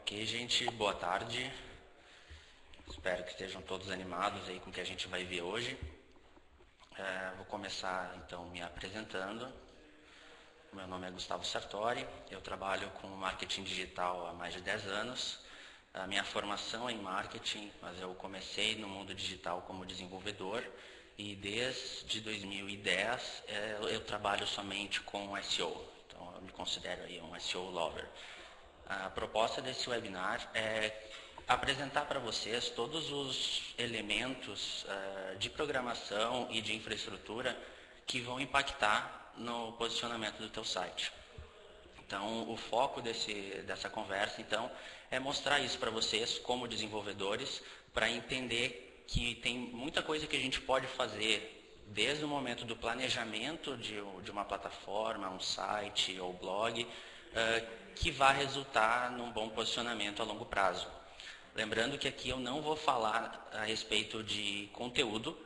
Ok, gente, boa tarde. Espero que estejam todos animados aí com o que a gente vai ver hoje. Vou começar então me apresentando. Meu nome é Gustavo Sartori, eu trabalho com marketing digital há mais de 10 anos. A minha formação é em marketing, mas eu comecei no mundo digital como desenvolvedor e desde 2010 eu trabalho somente com SEO, então eu me considero aí um SEO lover. A proposta desse webinar é apresentar para vocês todos os elementos de programação e de infraestrutura que vão impactar no posicionamento do teu site. Então, o foco dessa conversa, então, é mostrar isso para vocês como desenvolvedores, para entender que tem muita coisa que a gente pode fazer desde o momento do planejamento de uma plataforma, um site ou blog, que vai resultar num bom posicionamento a longo prazo. Lembrando que aqui eu não vou falar a respeito de conteúdo,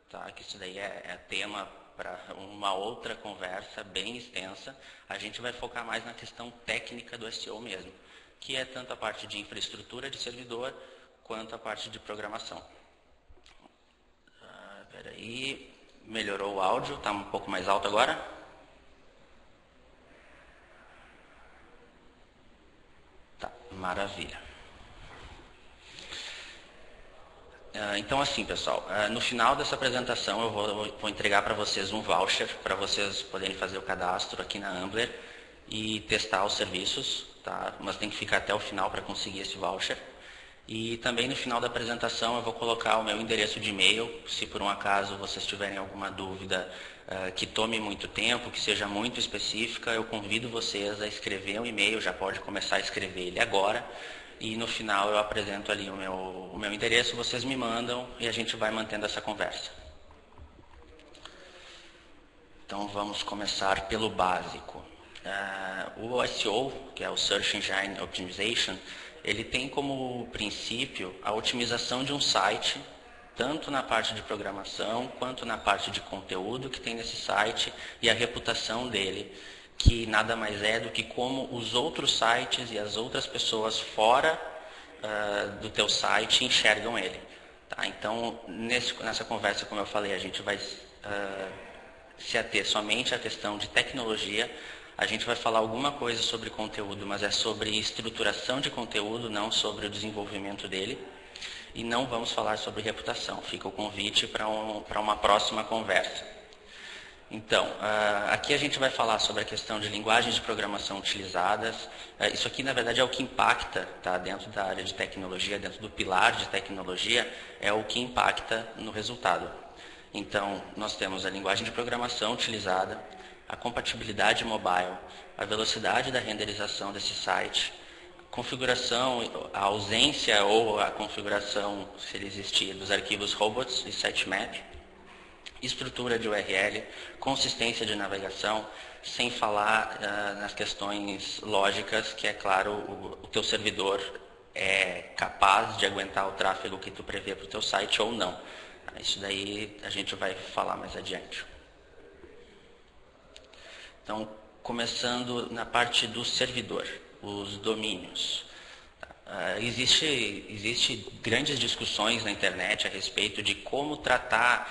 tá? Que isso daí é tema para uma outra conversa bem extensa. A gente vai focar mais na questão técnica do SEO mesmo, que é tanto a parte de infraestrutura de servidor, quanto a parte de programação. Espera aí, melhorou o áudio, está um pouco mais alto agora? Tá, maravilha. Então assim, pessoal, no final dessa apresentação eu vou entregar para vocês um voucher para vocês poderem fazer o cadastro aqui na Ambler e testar os serviços, tá? Mas tem que ficar até o final para conseguir esse voucher. E também no final da apresentação eu vou colocar o meu endereço de e-mail, se por um acaso vocês tiverem alguma dúvida que tome muito tempo, que seja muito específica, eu convido vocês a escrever um e-mail, já pode começar a escrever ele agora, e no final eu apresento ali o meu endereço, vocês me mandam e a gente vai mantendo essa conversa. Então vamos começar pelo básico. O SEO, que é o Search Engine Optimization, ele tem como princípio a otimização de um site, tanto na parte de programação quanto na parte de conteúdo que tem nesse site e a reputação dele, que nada mais é do que como os outros sites e as outras pessoas fora do teu site enxergam ele. Tá? Então, nessa conversa, como eu falei, a gente vai se ater somente à questão de tecnologia. A gente vai falar alguma coisa sobre conteúdo, mas é sobre estruturação de conteúdo, não sobre o desenvolvimento dele. E não vamos falar sobre reputação. Fica o convite para uma próxima conversa. Então, aqui a gente vai falar sobre a questão de linguagens de programação utilizadas. Isso aqui, na verdade, é o que impacta, tá? Dentro da área de tecnologia, dentro do pilar de tecnologia, é o que impacta no resultado. Então, nós temos a linguagem de programação utilizada, a compatibilidade mobile, a velocidade da renderização desse site, configuração, a ausência ou a configuração, se ele existir, dos arquivos robots e sitemap, estrutura de URL, consistência de navegação, sem falar nas questões lógicas, que é claro, o teu servidor é capaz de aguentar o tráfego que tu prevê para o teu site ou não. Isso daí a gente vai falar mais adiante. Então, começando na parte do servidor, os domínios. Existe grandes discussões na internet a respeito de como tratar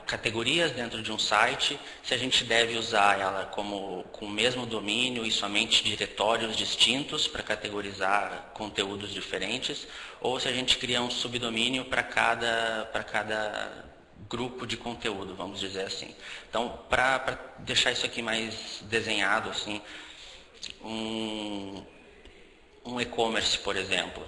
categorias dentro de um site, se a gente deve usar ela com o mesmo domínio e somente diretórios distintos para categorizar conteúdos diferentes, ou se a gente cria um subdomínio para cada grupo de conteúdo, vamos dizer assim. Então, para deixar isso aqui mais desenhado, assim, um e-commerce, por exemplo,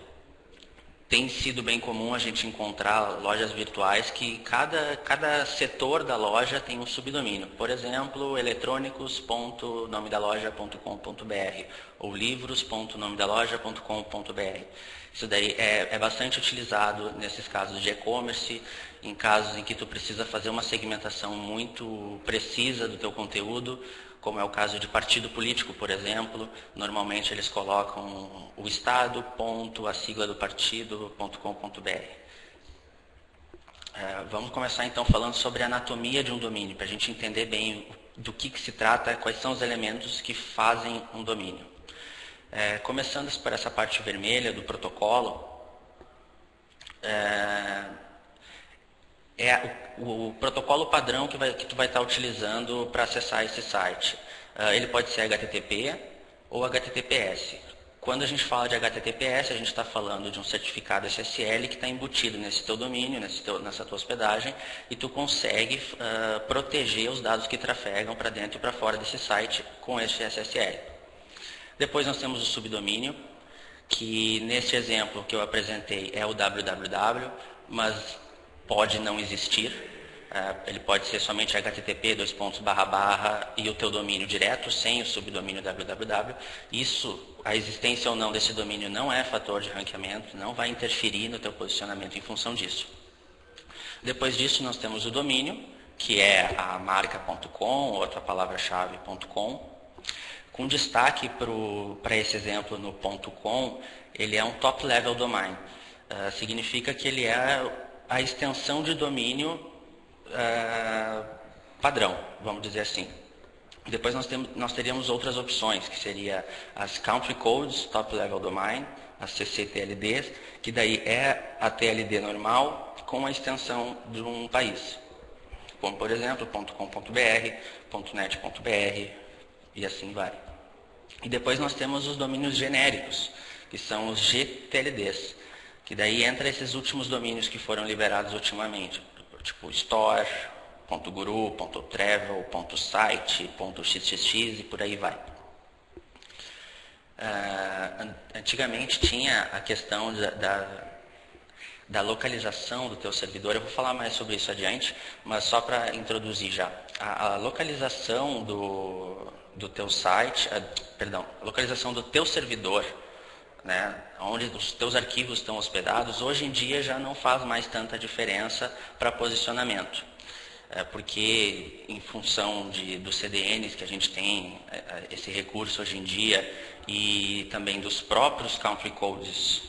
tem sido bem comum a gente encontrar lojas virtuais que cada setor da loja tem um subdomínio. Por exemplo, eletrônicos.nomedaloja.com.br ou livros.nomedaloja.com.br. Isso daí é bastante utilizado nesses casos de e-commerce, em casos em que tu precisa fazer uma segmentação muito precisa do teu conteúdo, como é o caso de partido político, por exemplo. Normalmente eles colocam o estado, ponto, a sigla do partido.com.br. Vamos começar então falando sobre a anatomia de um domínio, para a gente entender bem do que se trata, quais são os elementos que fazem um domínio. Começando por essa parte vermelha do protocolo, o protocolo padrão que tu vai estar utilizando para acessar esse site. Ele pode ser HTTP ou HTTPS. Quando a gente fala de HTTPS, a gente está falando de um certificado SSL que está embutido nesse teu domínio, nessa tua hospedagem, e tu consegue proteger os dados que trafegam para dentro e para fora desse site com esse SSL. Depois nós temos o subdomínio, que nesse exemplo que eu apresentei é o www, mas pode não existir. Ele pode ser somente http e o teu domínio direto, sem o subdomínio www. A existência ou não desse domínio não é fator de ranqueamento, não vai interferir no teu posicionamento em função disso. Depois disso nós temos o domínio, que é a marca.com, outra palavra-chave.com. Com destaque para esse exemplo no .com, ele é um top-level domain. Significa que ele é a extensão de domínio padrão, vamos dizer assim. Depois nós teríamos outras opções, que seria as Country Codes, Top-Level Domain, as CCTLDs, que daí é a TLD normal com a extensão de um país. Como, por exemplo, .com.br, .net.br e assim vai. E depois nós temos os domínios genéricos, que são os GTLDs, que daí entra esses últimos domínios que foram liberados ultimamente, tipo store, .guru, .travel, .site, .xxx e por aí vai. Antigamente tinha a questão da localização do teu servidor. Eu vou falar mais sobre isso adiante, mas só para introduzir já. A localização do teu site, a localização do teu servidor, né, onde os teus arquivos estão hospedados, hoje em dia já não faz mais tanta diferença para posicionamento. Porque em função dos CDNs que a gente tem, esse recurso hoje em dia, e também dos próprios country codes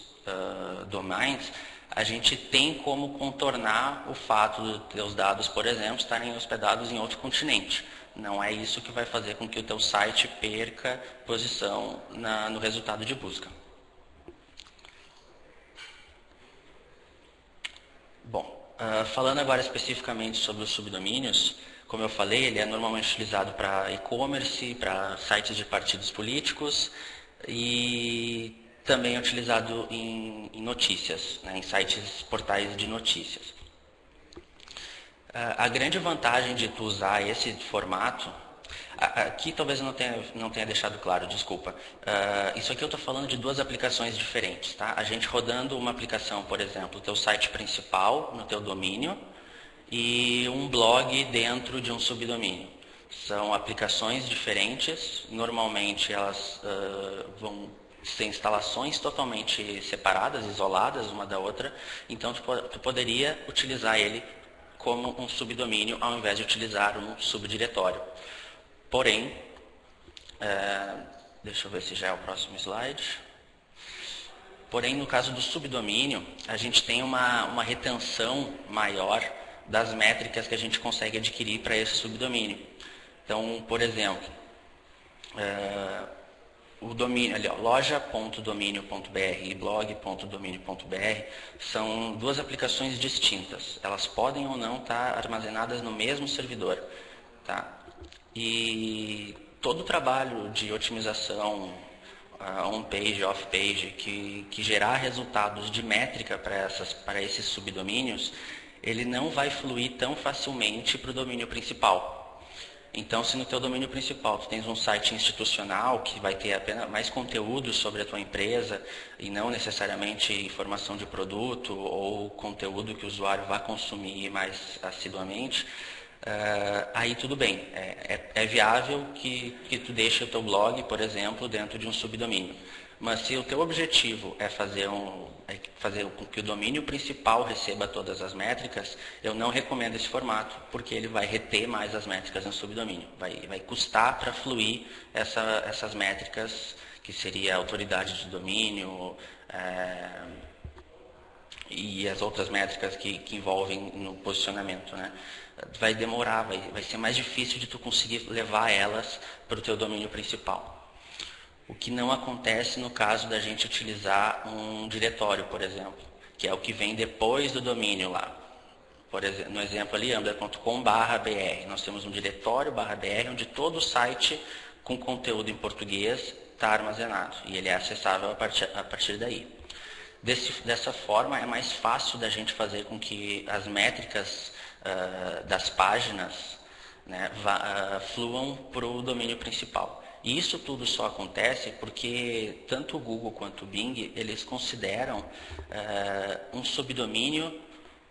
domains, a gente tem como contornar o fato dos teus dados, por exemplo, estarem hospedados em outro continente. Não é isso que vai fazer com que o teu site perca posição no resultado de busca. Bom, falando agora especificamente sobre os subdomínios, como eu falei, ele é normalmente utilizado para e-commerce, para sites de partidos políticos e também é utilizado em notícias, né, em sites, portais de notícias. A grande vantagem de tu usar esse formato, aqui talvez eu não tenha deixado claro, desculpa. Isso aqui eu estou falando de duas aplicações diferentes, tá? A gente rodando uma aplicação, por exemplo, o teu site principal no teu domínio e um blog dentro de um subdomínio. São aplicações diferentes, normalmente elas vão ser instalações totalmente separadas, isoladas uma da outra, então tu poderia utilizar ele como um subdomínio ao invés de utilizar um subdiretório. Porém, deixa eu ver se já é o próximo slide. Porém, no caso do subdomínio, a gente tem uma retenção maior das métricas que a gente consegue adquirir para esse subdomínio. Então, por exemplo, o domínio ali, loja.domínio.br e blog.domínio.br são duas aplicações distintas. Elas podem ou não estar armazenadas no mesmo servidor, tá? E todo o trabalho de otimização on-page, off-page, que gerar resultados de métrica para esses subdomínios, ele não vai fluir tão facilmente para o domínio principal. Então, se no teu domínio principal tu tens um site institucional que vai ter apenas mais conteúdo sobre a tua empresa e não necessariamente informação de produto ou conteúdo que o usuário vai consumir mais assiduamente, aí tudo bem. É viável que tu deixe o teu blog, por exemplo, dentro de um subdomínio. Mas se o teu objetivo é fazer com que o domínio principal receba todas as métricas, eu não recomendo esse formato, porque ele vai reter mais as métricas no subdomínio. Vai custar para fluir essas métricas, que seria a autoridade de domínio e as outras métricas que envolvem no posicionamento, né? Vai demorar, vai ser mais difícil de tu conseguir levar elas para o teu domínio principal. O que não acontece no caso da gente utilizar um diretório, por exemplo, que é o que vem depois do domínio lá. Por exemplo, no exemplo ali, ambler.com/br, nós temos um diretório /br onde todo o site com conteúdo em português está armazenado e ele é acessável a partir daí. Dessa forma, é mais fácil da gente fazer com que as métricas das páginas, né, fluam para o domínio principal. E isso tudo só acontece porque tanto o Google quanto o Bing, eles consideram um subdomínio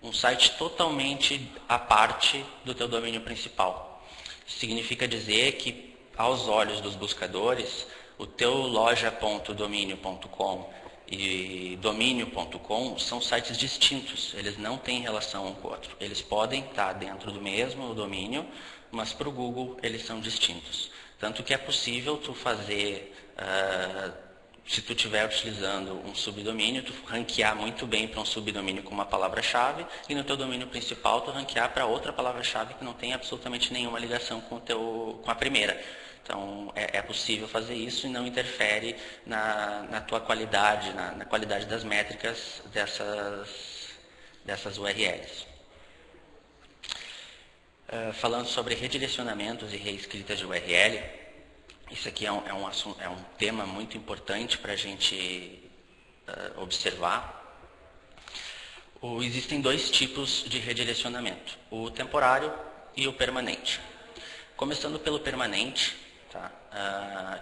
um site totalmente à parte do teu domínio principal. Isso significa dizer que, aos olhos dos buscadores, o teu loja.domínio.com e domínio.com são sites distintos, eles não têm relação um com o outro. Eles podem estar dentro do mesmo domínio, mas para o Google eles são distintos. Tanto que é possível tu fazer, se tu estiver utilizando um subdomínio, tu ranquear muito bem para um subdomínio com uma palavra-chave e no teu domínio principal tu ranquear para outra palavra-chave que não tem absolutamente nenhuma ligação com a primeira. Então, é possível fazer isso e não interfere na tua qualidade, na qualidade das métricas dessas URLs. Falando sobre redirecionamentos e reescritas de URL, isso aqui é um tema muito importante para a gente observar. Existem dois tipos de redirecionamento, o temporário e o permanente. Começando pelo permanente, tá?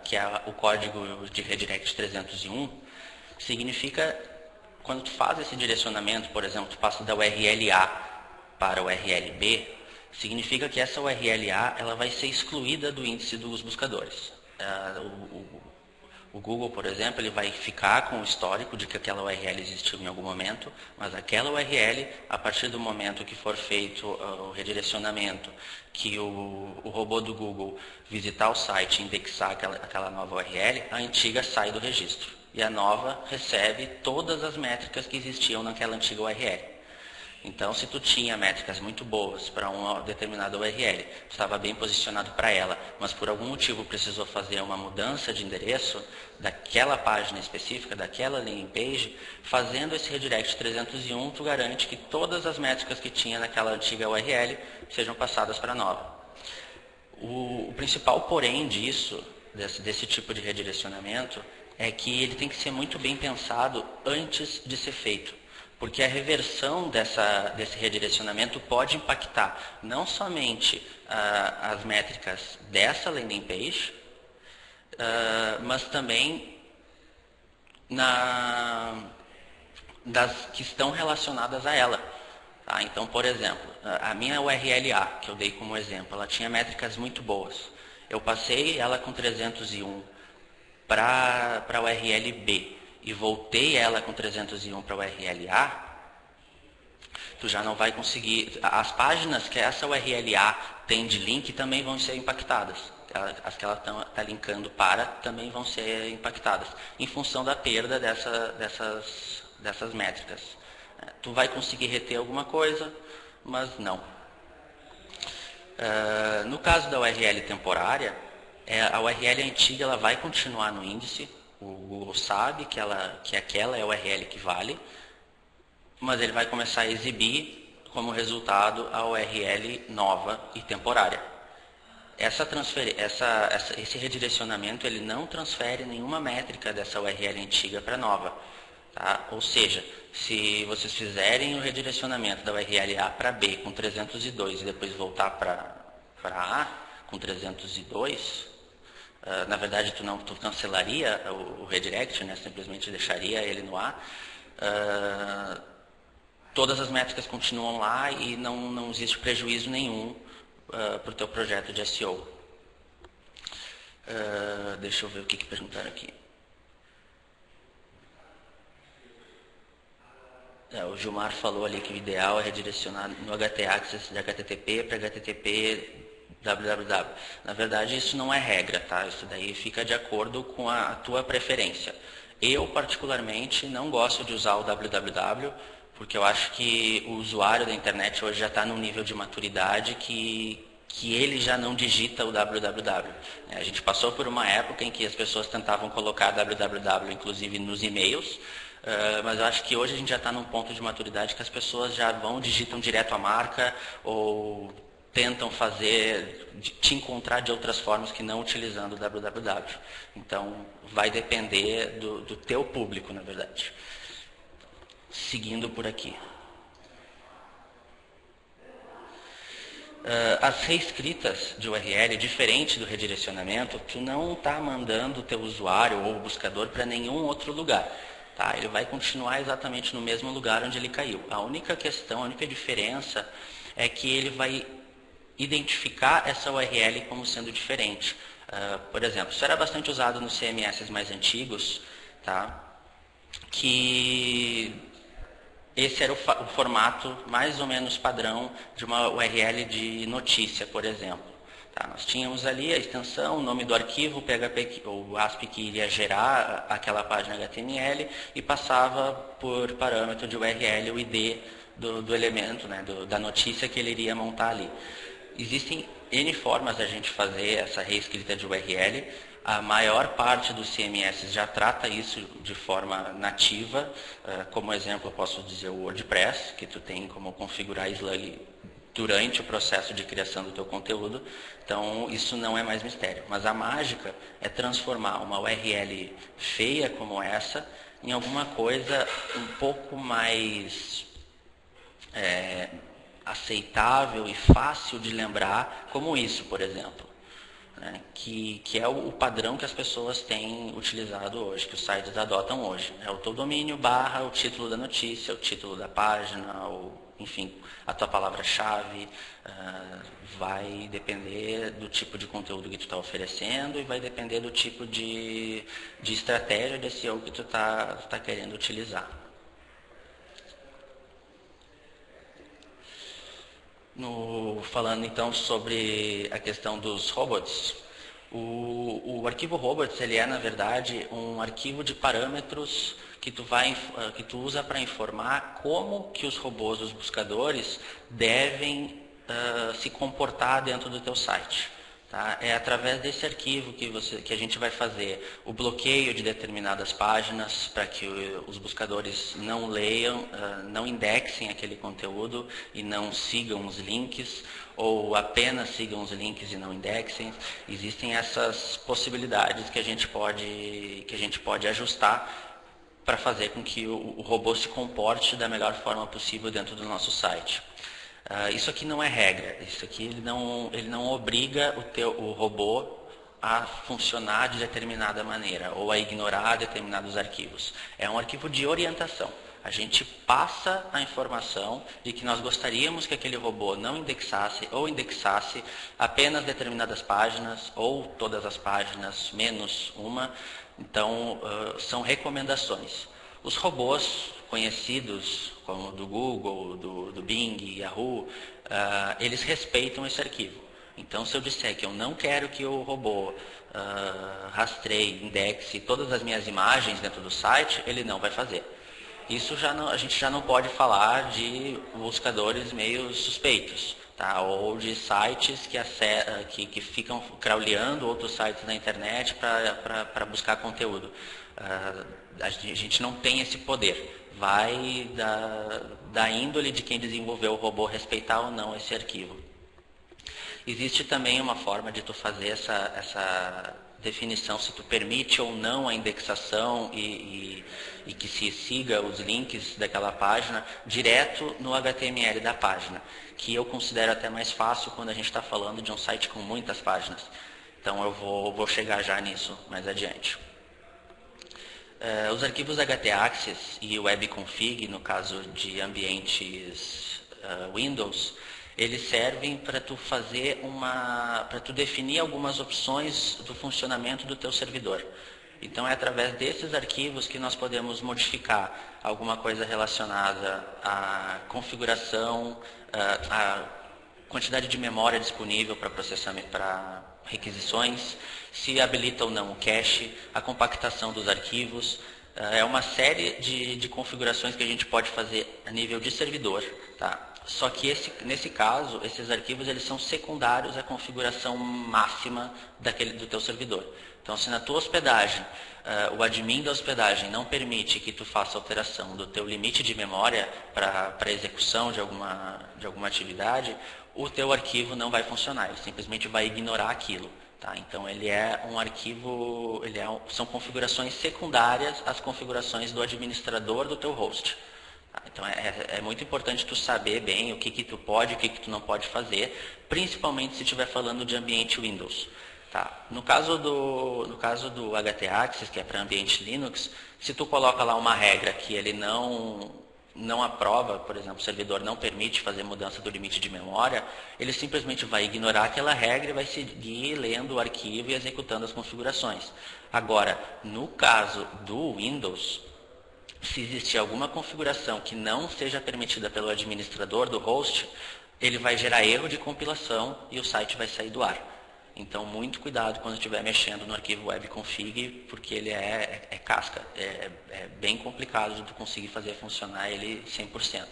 Que é o código de redirect 301, significa, quando tu faz esse direcionamento, por exemplo, tu passa da URL A para a URL B, significa que essa URL A ela vai ser excluída do índice dos buscadores. O Google, por exemplo, ele vai ficar com o histórico de que aquela URL existiu em algum momento, mas aquela URL, a partir do momento que for feito o redirecionamento, que o robô do Google visitar o site e indexar aquela nova URL, a antiga sai do registro. E a nova recebe todas as métricas que existiam naquela antiga URL. Então, se tu tinha métricas muito boas para uma determinada URL, tu estava bem posicionado para ela, mas por algum motivo precisou fazer uma mudança de endereço daquela página específica, daquela landing page, fazendo esse redirect 301, tu garante que todas as métricas que tinha naquela antiga URL sejam passadas para a nova. O principal porém disso, desse tipo de redirecionamento, é que ele tem que ser muito bem pensado antes de ser feito. Porque a reversão desse redirecionamento pode impactar não somente as métricas dessa landing page, mas também das que estão relacionadas a ela. Tá? Então, por exemplo, a minha URL A, que eu dei como exemplo, ela tinha métricas muito boas. Eu passei ela com 301 para a URL B. E voltei ela com 301 para o URL A, tu já não vai conseguir. As páginas que essa URL A tem de link também vão ser impactadas. As que ela está linkando para também vão ser impactadas, em função da perda dessas métricas. Tu vai conseguir reter alguma coisa, mas não. No caso da URL temporária, a URL antiga ela vai continuar no índice. O Google sabe que aquela é a URL que vale, mas ele vai começar a exibir como resultado a URL nova e temporária. Esse redirecionamento ele não transfere nenhuma métrica dessa URL antiga para a nova. Tá? Ou seja, se vocês fizerem o redirecionamento da URL A para B com 302 e depois voltar para A com 302, na verdade, tu cancelaria o redirect, né? Simplesmente deixaria ele no ar. Todas as métricas continuam lá e não existe prejuízo nenhum para o teu projeto de SEO. Deixa eu ver o que perguntaram aqui. O Gilmar falou ali que o ideal é redirecionar no htaccess de HTTP para HTTP www. Na verdade, isso não é regra, tá? Isso daí fica de acordo com a tua preferência. Eu, particularmente, não gosto de usar o www, porque eu acho que o usuário da internet hoje já está num nível de maturidade que que ele já não digita o www. A gente passou por uma época em que as pessoas tentavam colocar www, inclusive nos e-mails, mas eu acho que hoje a gente já está num ponto de maturidade que as pessoas já digitam direto a marca ou tentam te encontrar de outras formas que não utilizando o www. Então, vai depender do teu público, na verdade. Seguindo por aqui. As reescritas de URL, diferente do redirecionamento, tu não está mandando o teu usuário ou o buscador para nenhum outro lugar. Tá? Ele vai continuar exatamente no mesmo lugar onde ele caiu. A única questão, a única diferença é que ele vai identificar essa URL como sendo diferente. Por exemplo, isso era bastante usado nos CMS mais antigos, tá? Que esse era o formato mais ou menos padrão de uma URL de notícia, por exemplo. Tá? Nós tínhamos ali a extensão, o nome do arquivo, o PHP ou ASP que iria gerar aquela página HTML e passava por parâmetro de URL o ID do elemento, né, da notícia que ele iria montar ali. Existem N formas da gente fazer essa reescrita de URL. A maior parte dos CMS já trata isso de forma nativa. Como exemplo, eu posso dizer o WordPress, que tu tem como configurar slug durante o processo de criação do teu conteúdo. Então, isso não é mais mistério. Mas a mágica é transformar uma URL feia como essa em alguma coisa um pouco mais aceitável e fácil de lembrar, como isso, por exemplo. Né, que é o padrão que as pessoas têm utilizado hoje, que os sites adotam hoje. É o teu domínio barra o título da notícia, o título da página, enfim, a tua palavra-chave. Vai depender do tipo de conteúdo que tu está oferecendo e vai depender do tipo de estratégia de SEO que tu tá querendo utilizar. Falando então sobre a questão dos robots, o arquivo robots ele é na verdade um arquivo de parâmetros que tu usa para informar como que os robôs, os buscadores, devem se comportar dentro do teu site. Tá? É através desse arquivo que a gente vai fazer o bloqueio de determinadas páginas para que os buscadores não leiam, não indexem aquele conteúdo e não sigam os links, ou apenas sigam os links e não indexem. Existem essas possibilidades que a gente pode ajustar para fazer com que o robô se comporte da melhor forma possível dentro do nosso site. Isso aqui não é regra, isso aqui ele não obriga o robô a funcionar de determinada maneira ou a ignorar determinados arquivos. É um arquivo de orientação. A gente passa a informação de que nós gostaríamos que aquele robô não indexasse ou indexasse apenas determinadas páginas ou todas as páginas, menos uma. Então, são recomendações. Os robôs conhecidos, como do Google, do Bing, Yahoo, eles respeitam esse arquivo. Então, se eu disser que eu não quero que o robô rastreie, indexe todas as minhas imagens dentro do site, ele não vai fazer. Isso a gente já não pode falar de buscadores meio suspeitos, tá? Ou de sites que ficam crawleando outros sites na internet para buscar conteúdo. A gente não tem esse poder. Vai da índole de quem desenvolveu o robô respeitar ou não esse arquivo. Existe também uma forma de tu fazer essa definição, se tu permite ou não a indexação e que se siga os links daquela página direto no HTML da página, que eu considero até mais fácil quando a gente está falando de um site com muitas páginas. Então eu vou chegar já nisso mais adiante. Os arquivos htaccess e webconfig, no caso de ambientes Windows, eles servem para tu para tu definir algumas opções do funcionamento do teu servidor. Então é através desses arquivos que nós podemos modificar alguma coisa relacionada à configuração, à quantidade de memória disponível para processamento, para requisições, se habilita ou não o cache, a compactação dos arquivos. É uma série de configurações que a gente pode fazer a nível de servidor. Tá? Só que nesse caso, esses arquivos eles são secundários à configuração máxima do teu servidor. Então, se na tua hospedagem, o admin da hospedagem não permite que tu faça alteração do teu limite de memória para execução de alguma atividade, o teu arquivo não vai funcionar, ele simplesmente vai ignorar aquilo. Tá? Então, ele é um arquivo, são configurações secundárias às configurações do administrador do teu host. Então é muito importante tu saber bem o que tu pode e o que tu não pode fazer, principalmente se estiver falando de ambiente Windows. Tá? No caso do htaccess, que é para ambiente Linux, se tu coloca lá uma regra que ele não aprova, por exemplo, o servidor não permite fazer mudança do limite de memória, ele simplesmente vai ignorar aquela regra e vai seguir lendo o arquivo e executando as configurações. Agora, no caso do Windows, se existir alguma configuração que não seja permitida pelo administrador do host, ele vai gerar erro de compilação e o site vai sair do ar. Então, muito cuidado quando estiver mexendo no arquivo webconfig, porque ele é casca. É bem complicado de tu conseguir fazer funcionar ele 100%.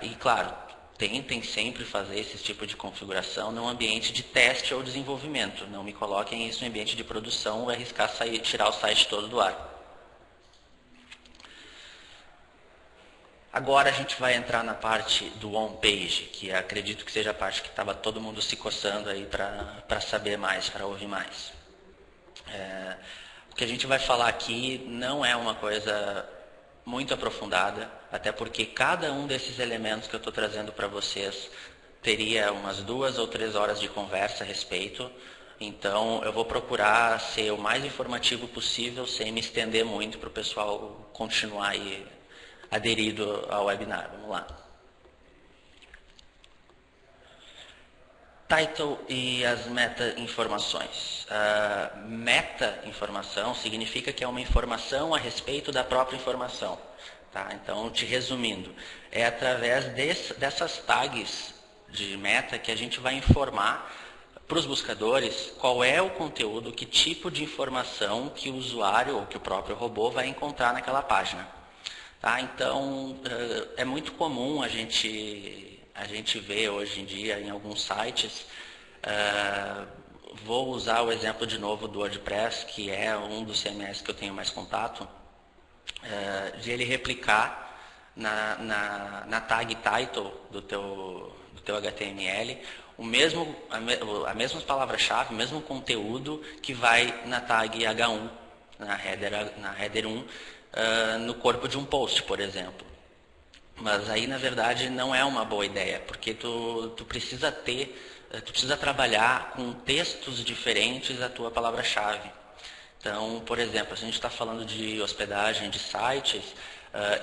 E, claro, tentem sempre fazer esse tipo de configuração num ambiente de teste ou desenvolvimento. Não me coloquem isso em ambiente de produção ou arriscar tirar o site todo do ar. Agora a gente vai entrar na parte do on-page, que acredito que seja a parte que estava todo mundo se coçando aí para saber mais, para ouvir mais. O que a gente vai falar aqui não é uma coisa muito aprofundada, até porque cada um desses elementos que eu estou trazendo para vocês teria umas 2 ou 3 horas de conversa a respeito. Então eu vou procurar ser o mais informativo possível, sem me estender muito para o pessoal continuar aí aderido ao webinar. Vamos lá. Title e as meta-informações. Meta-informação significa que é uma informação a respeito da própria informação. Tá? Então, te resumindo, é através dessas tags de meta que a gente vai informar para os buscadores qual é o conteúdo, que tipo de informação que o usuário ou que o próprio robô vai encontrar naquela página. Tá? Então, é muito comum a gente ver hoje em dia em alguns sites, vou usar o exemplo de novo do WordPress, que é um dos CMS que eu tenho mais contato, de ele replicar na tag title do teu HTML a mesma palavra-chave, o mesmo conteúdo que vai na tag H1, na header 1, no corpo de um post, por exemplo. Mas aí, na verdade, não é uma boa ideia, porque tu precisa trabalhar com textos diferentes a tua palavra-chave. Então, por exemplo, se a gente está falando de hospedagem de sites,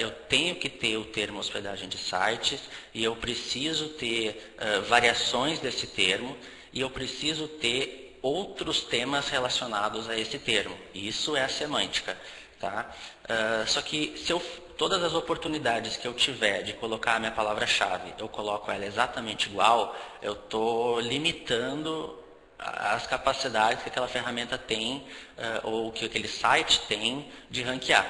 eu tenho que ter o termo hospedagem de sites e eu preciso ter variações desse termo e eu preciso ter outros temas relacionados a esse termo. Isso é a semântica. Tá? Só que se todas as oportunidades que eu tiver de colocar a minha palavra-chave, eu coloco ela exatamente igual, eu estou limitando as capacidades que aquela ferramenta tem, ou que aquele site tem de ranquear.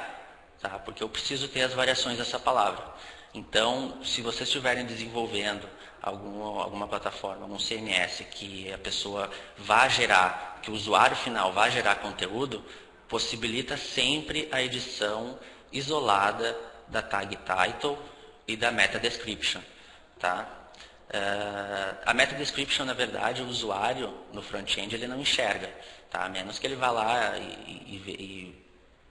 Tá? Porque eu preciso ter as variações dessa palavra. Então, se vocês estiverem desenvolvendo alguma plataforma, algum CMS que a pessoa vá gerar, que o usuário final vá gerar conteúdo, possibilita sempre a edição isolada da tag title e da meta description. Tá? A meta description, na verdade, o usuário no front-end ele não enxerga, tá? A menos que ele vá lá e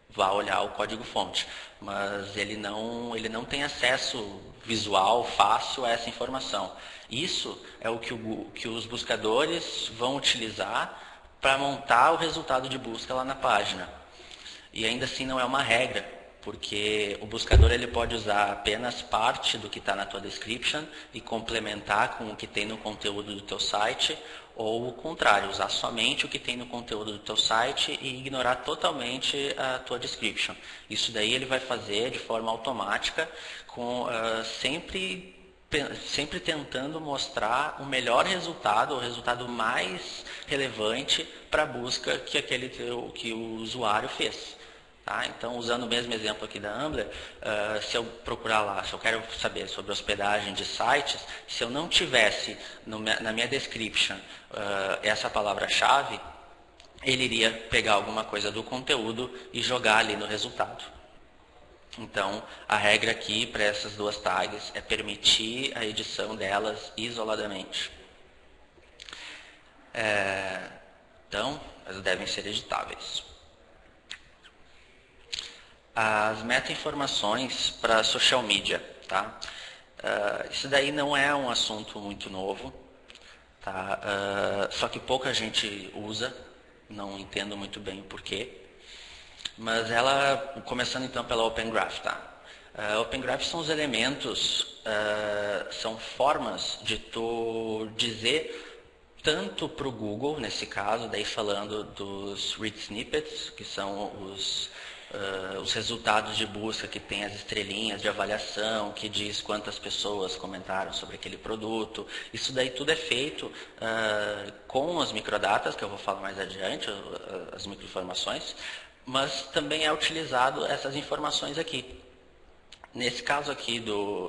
vá olhar o código-fonte. Mas ele não tem acesso visual fácil a essa informação. Isso é o que os buscadores vão utilizar para montar o resultado de busca lá na página. E ainda assim não é uma regra, porque o buscador ele pode usar apenas parte do que está na tua description e complementar com o que tem no conteúdo do teu site, ou o contrário, usar somente o que tem no conteúdo do teu site e ignorar totalmente a tua description. Isso daí ele vai fazer de forma automática, sempre tentando mostrar o melhor resultado, o resultado mais relevante para a busca que o usuário fez. Tá? Então, usando o mesmo exemplo aqui da Ambler, se eu procurar lá, se eu quero saber sobre hospedagem de sites, se eu não tivesse na minha description essa palavra-chave, ele iria pegar alguma coisa do conteúdo e jogar ali no resultado. Então, a regra aqui para essas duas tags é permitir a edição delas isoladamente. Então, elas devem ser editáveis. As meta-informações para social media, tá? Isso daí não é um assunto muito novo, tá? Só que pouca gente usa, não entendo muito bem o porquê. Mas ela, começando então pela Open Graph, tá? Open Graph são os elementos, são formas de tu dizer tanto para o Google, nesse caso, daí falando dos read snippets, que são os resultados de busca que tem as estrelinhas de avaliação, que diz quantas pessoas comentaram sobre aquele produto. Isso daí tudo é feito com as microdatas, que eu vou falar mais adiante, as microinformações, mas também é utilizado essas informações aqui. Nesse caso aqui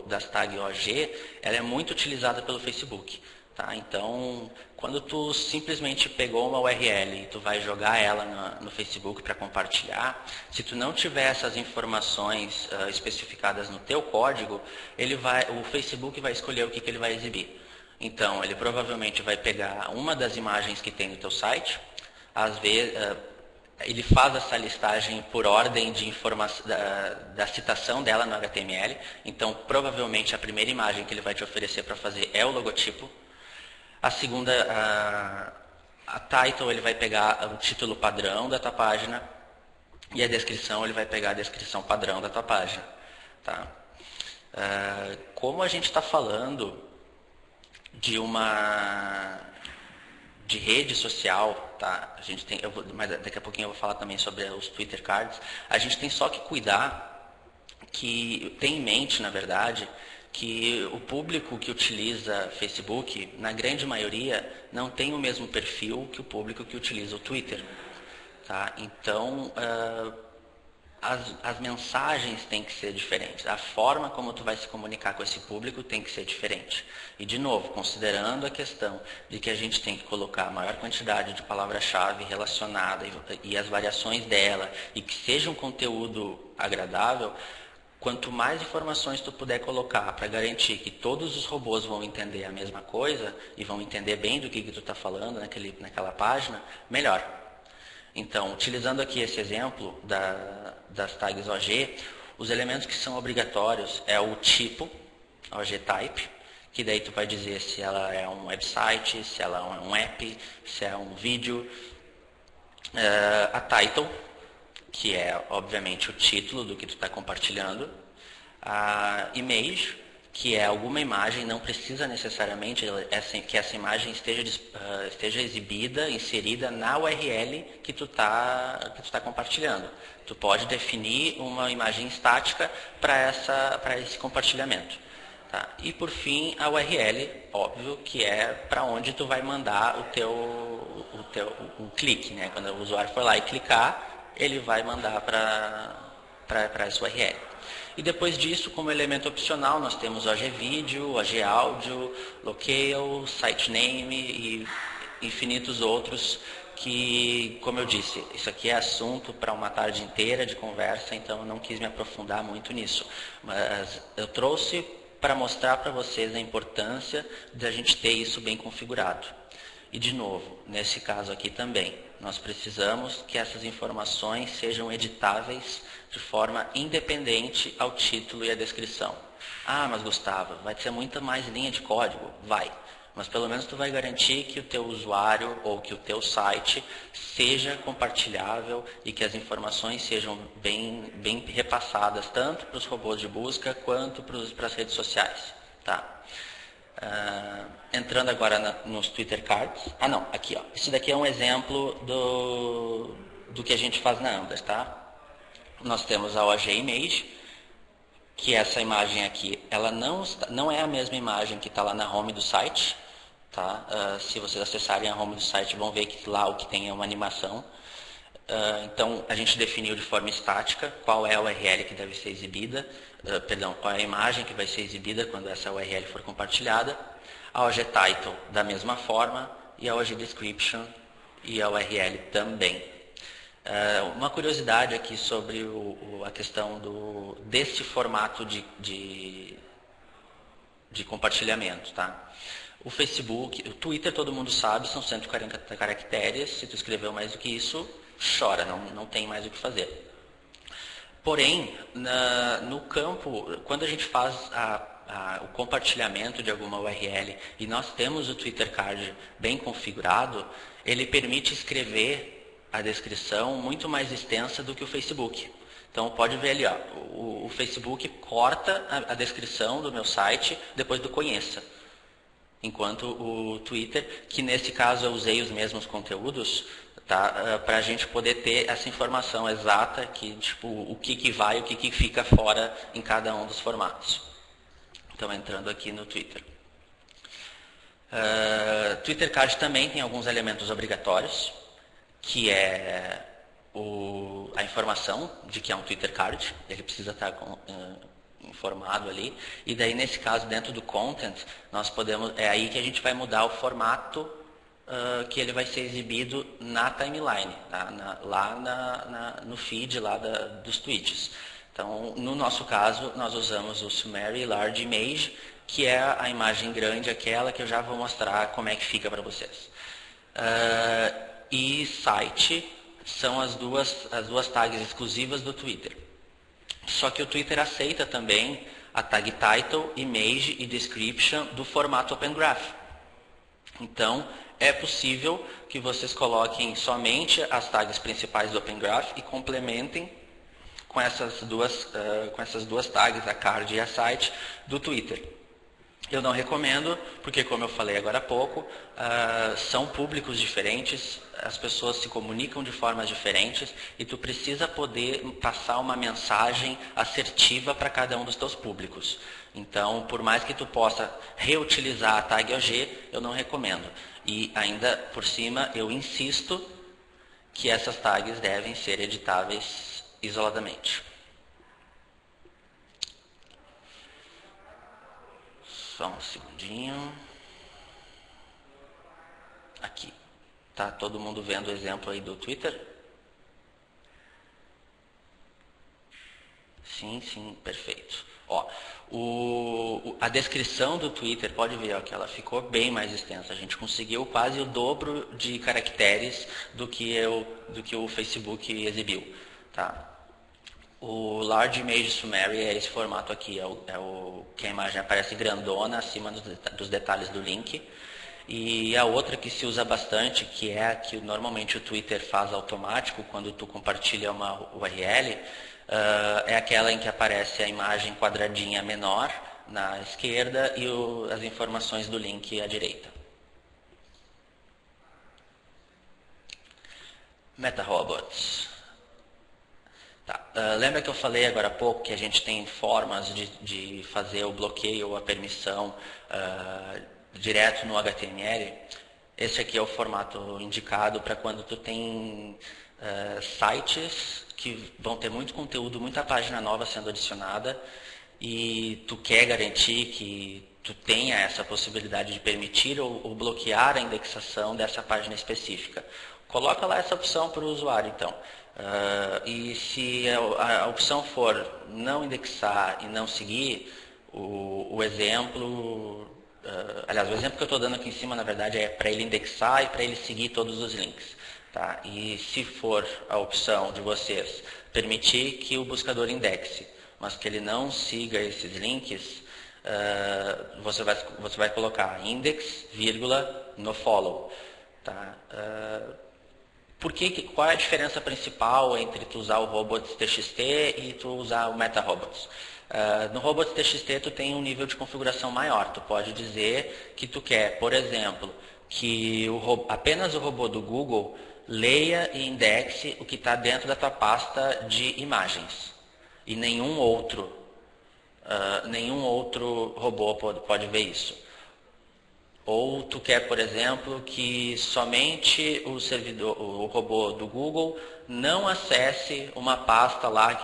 das tags OG, ela é muito utilizada pelo Facebook. Tá? Então, quando tu simplesmente pegou uma URL e tu vai jogar ela no Facebook para compartilhar, se tu não tiver essas informações especificadas no teu código, o Facebook vai escolher o que ele vai exibir. Então, ele provavelmente vai pegar uma das imagens que tem no teu site, às vezes ele faz essa listagem por ordem de informação da citação dela no HTML. Então, provavelmente a primeira imagem que ele vai te oferecer para fazer é o logotipo. A segunda, a title, ele vai pegar o título padrão da tua página, e a descrição, ele vai pegar a descrição padrão da tua página. Tá? Como a gente está falando de rede social, tá? A gente tem, mas daqui a pouquinho eu vou falar também sobre os Twitter Cards. A gente tem só que cuidar, ter em mente, na verdade, que o público que utiliza Facebook, na grande maioria, não tem o mesmo perfil que o público que utiliza o Twitter. Tá? Então, as mensagens têm que ser diferentes. A forma como tu vai se comunicar com esse público tem que ser diferente. E, de novo, considerando a questão de que a gente tem que colocar a maior quantidade de palavra-chave relacionada e as variações dela, e que seja um conteúdo agradável, quanto mais informações tu puder colocar para garantir que todos os robôs vão entender a mesma coisa e vão entender bem do que tu está falando naquela página, melhor. Então, utilizando aqui esse exemplo das tags OG, os elementos que são obrigatórios é o tipo, OG type, que daí tu vai dizer se ela é um website, se ela é um app, se é um vídeo. A title, que é, obviamente, o título do que tu está compartilhando. A image, que é alguma imagem, não precisa necessariamente que essa imagem esteja exibida, inserida na URL que tu tá compartilhando. Tu pode definir uma imagem estática para esse compartilhamento. Tá? E, por fim, a URL, óbvio, que é para onde tu vai mandar o clique. Né? Quando o usuário for lá e clicar, ele vai mandar para essa URL. E depois disso, como elemento opcional, nós temos OG Vídeo, OG Áudio, Locale, Site Name e infinitos outros que, como eu disse, isso aqui é assunto para uma tarde inteira de conversa, então eu não quis me aprofundar muito nisso. Mas eu trouxe para mostrar para vocês a importância de a gente ter isso bem configurado. E, de novo, nesse caso aqui também, nós precisamos que essas informações sejam editáveis de forma independente ao título e à descrição. Ah, mas Gustavo, vai ter muita mais linha de código? Vai. Mas pelo menos tu vai garantir que o teu usuário ou que o teu site seja compartilhável e que as informações sejam bem repassadas tanto para os robôs de busca quanto para as redes sociais. Tá? Entrando agora nos Twitter Cards. Ah, não, aqui, ó. Isso daqui é um exemplo do que a gente faz na Ambler, tá? Nós temos a OG Image, que essa imagem aqui, ela não é a mesma imagem que está lá na home do site, tá? Se vocês acessarem a home do site, vão ver que lá o que tem é uma animação. Então, a gente definiu de forma estática qual é a URL que deve ser exibida, qual é a imagem que vai ser exibida quando essa URL for compartilhada, a OG Title da mesma forma e a OG Description e a URL também. Uma curiosidade aqui sobre a questão deste formato de compartilhamento, tá? O Facebook, o Twitter, todo mundo sabe, são 140 caracteres. Se tu escreveu mais do que isso, chora, não tem mais o que fazer. Porém, no campo, quando a gente faz o compartilhamento de alguma URL e nós temos o Twitter Card bem configurado, ele permite escrever a descrição muito mais extensa do que o Facebook. Então pode ver ali, ó, o Facebook corta a descrição do meu site depois do conheça. Enquanto o Twitter, que nesse caso eu usei os mesmos conteúdos, tá, para a gente poder ter essa informação exata, tipo, o que vai e o que fica fora em cada um dos formatos. Então entrando aqui no Twitter. Twitter Card também tem alguns elementos obrigatórios, que é a informação de que é um Twitter Card, ele precisa estar informado ali, e daí nesse caso dentro do content, é aí que a gente vai mudar o formato que ele vai ser exibido na timeline, tá? Lá no feed lá dos tweets. Então, no nosso caso, nós usamos o Summary Large Image, que é a imagem grande, aquela que eu já vou mostrar como é que fica para vocês. E site são as duas tags exclusivas do Twitter. Só que o Twitter aceita também a tag Title, Image e Description do formato Open Graph. Então, é possível que vocês coloquem somente as tags principais do Open Graph e complementem com essas duas tags, a card e a site, do Twitter. Eu não recomendo, porque como eu falei agora há pouco, são públicos diferentes, as pessoas se comunicam de formas diferentes e tu precisa poder passar uma mensagem assertiva para cada um dos teus públicos. Então, por mais que tu possa reutilizar a tag OG, eu não recomendo. E ainda por cima, eu insisto que essas tags devem ser editáveis isoladamente. Só um segundinho. Aqui. Tá todo mundo vendo o exemplo aí do Twitter? Sim, perfeito. Ó, a descrição do Twitter, pode ver ó, que ela ficou bem mais extensa. A gente conseguiu quase o dobro de caracteres do que o Facebook exibiu. Tá? O Large Image Summary é esse formato aqui, que a imagem aparece grandona acima dos detalhes do link. E a outra que se usa bastante, que é a que normalmente o Twitter faz automático quando tu compartilha uma URL, é aquela em que aparece a imagem quadradinha menor na esquerda e as informações do link à direita. MetaRobots. Tá. Lembra que eu falei agora há pouco que a gente tem formas de fazer o bloqueio ou a permissão direto no HTML? Esse aqui é o formato indicado para quando tu tem sites que vão ter muito conteúdo, muita página nova sendo adicionada e tu quer garantir que tu tenha essa possibilidade de permitir ou bloquear a indexação dessa página específica. Coloca lá essa opção para o usuário, então. E se a opção for não indexar e não seguir, o exemplo... aliás, o exemplo que eu estou dando aqui em cima, na verdade, é para ele indexar e para ele seguir todos os links. Tá? E se for a opção de vocês permitir que o buscador indexe, mas que ele não siga esses links, você vai colocar index, vírgula, nofollow. Tá? Qual é a diferença principal entre tu usar o robots.txt e tu usar o MetaRobots? No robots.txt tu tem um nível de configuração maior. Tu pode dizer que tu quer, por exemplo, que apenas o robô do Google leia e indexe o que está dentro da tua pasta de imagens. E nenhum outro robô pode ver isso. Ou tu quer, por exemplo, que somente o servidor, o robô do Google não acesse uma pasta lá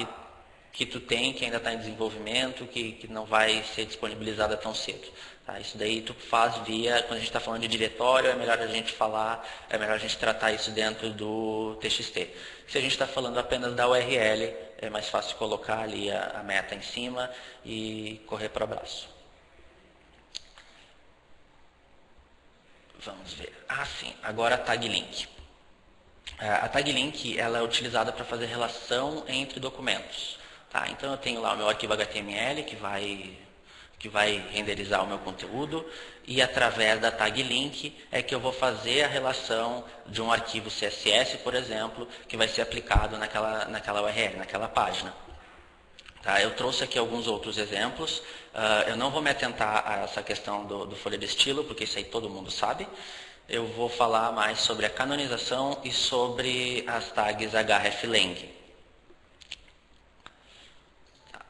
que tu tem, que ainda está em desenvolvimento, que não vai ser disponibilizada tão cedo. Tá? Isso daí tu faz via, quando a gente está falando de diretório, é melhor a gente falar, é melhor a gente tratar isso dentro do TXT. Se a gente está falando apenas da URL, é mais fácil colocar ali a meta em cima e correr para o abraço. Vamos ver. Ah, sim. Agora a tag link. A tag link ela é utilizada para fazer relação entre documentos. Tá? Então eu tenho lá o meu arquivo HTML que vai renderizar o meu conteúdo e através da tag link é que eu vou fazer a relação de um arquivo CSS, por exemplo, que vai ser aplicado naquela URL, naquela página. Tá, eu trouxe aqui alguns outros exemplos. Eu não vou me atentar a essa questão do folha de estilo, porque isso aí todo mundo sabe. Eu vou falar mais sobre a canonização e sobre as tags hreflang. Tá.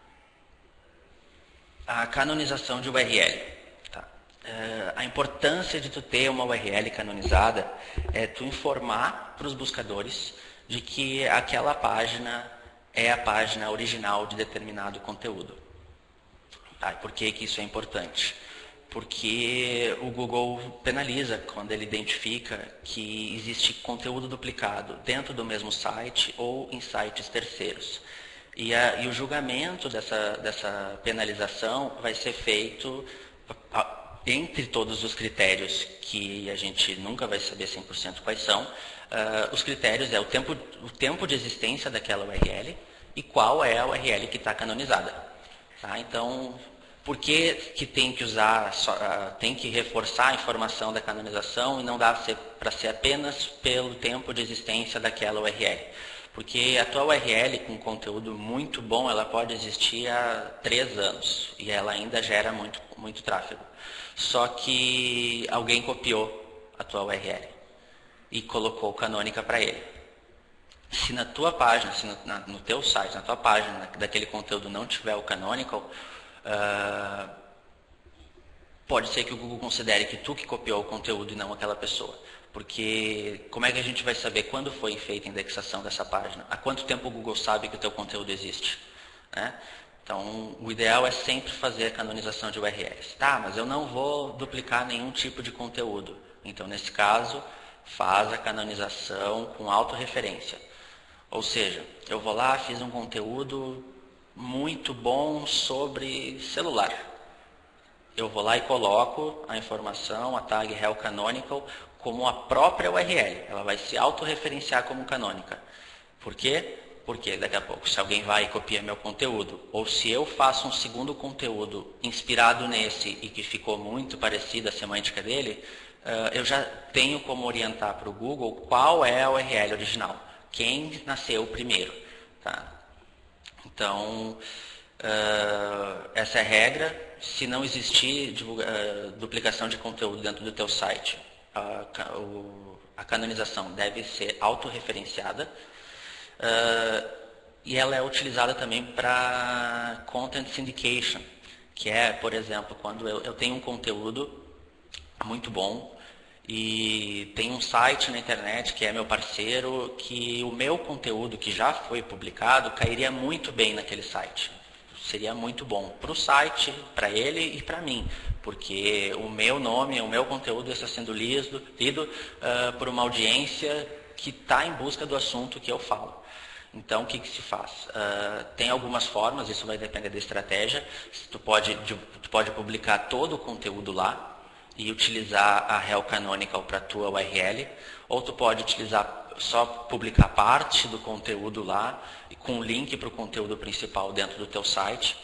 A canonização de URL. Tá. A importância de tu ter uma URL canonizada é tu informar para os buscadores de que aquela página é a página original de determinado conteúdo. Por que isso é importante? Porque o Google penaliza quando ele identifica que existe conteúdo duplicado dentro do mesmo site ou em sites terceiros. E o julgamento dessa penalização vai ser feito entre todos os critérios, que a gente nunca vai saber 100% quais são. Os critérios é o tempo de existência daquela URL e qual é a URL que está canonizada. Tá? Então, por que tem que tem que reforçar a informação da canonização e não dá para ser apenas pelo tempo de existência daquela URL? Porque a tua URL com conteúdo muito bom, ela pode existir há 3 anos e ela ainda gera muito tráfego. Só que alguém copiou a tua URL e colocou canônica para ele. Se na tua página, no teu site, na tua página daquele conteúdo não tiver o canonical, pode ser que o Google considere que tu que copiou o conteúdo e não aquela pessoa. Porque como é que a gente vai saber quando foi feita a indexação dessa página? Há quanto tempo o Google sabe que o teu conteúdo existe? Né? Então, o ideal é sempre fazer a canonização de URLs. Tá, mas eu não vou duplicar nenhum tipo de conteúdo. Então, nesse caso, faz a canonização com autorreferência. Ou seja, eu vou lá, fiz um conteúdo muito bom sobre celular. Eu vou lá e coloco a informação, a tag rel canonical, como a própria URL. Ela vai se autorreferenciar como canônica. Por quê? Porque daqui a pouco, se alguém vai e copia meu conteúdo, ou se eu faço um segundo conteúdo inspirado nesse e que ficou muito parecido a semântica dele, eu já tenho como orientar para o Google qual é a URL original. Quem nasceu primeiro. Tá? Então, essa é a regra. Se não existir duplicação de conteúdo dentro do teu site, a canonização deve ser autorreferenciada. E ela é utilizada também para content syndication, que é, por exemplo, quando eu tenho um conteúdo muito bom e tem um site na internet que é meu parceiro, que o meu conteúdo que já foi publicado cairia muito bem naquele site. Seria muito bom para o site, para ele e para mim, porque o meu nome, o meu conteúdo está sendo lido por uma audiência que está em busca do assunto que eu falo. Então, o que se faz? Tem algumas formas, isso vai depender da estratégia. Tu pode publicar todo o conteúdo lá e utilizar a rel canonical para a tua URL, ou tu pode utilizar só publicar parte do conteúdo lá e com link para o conteúdo principal dentro do teu site.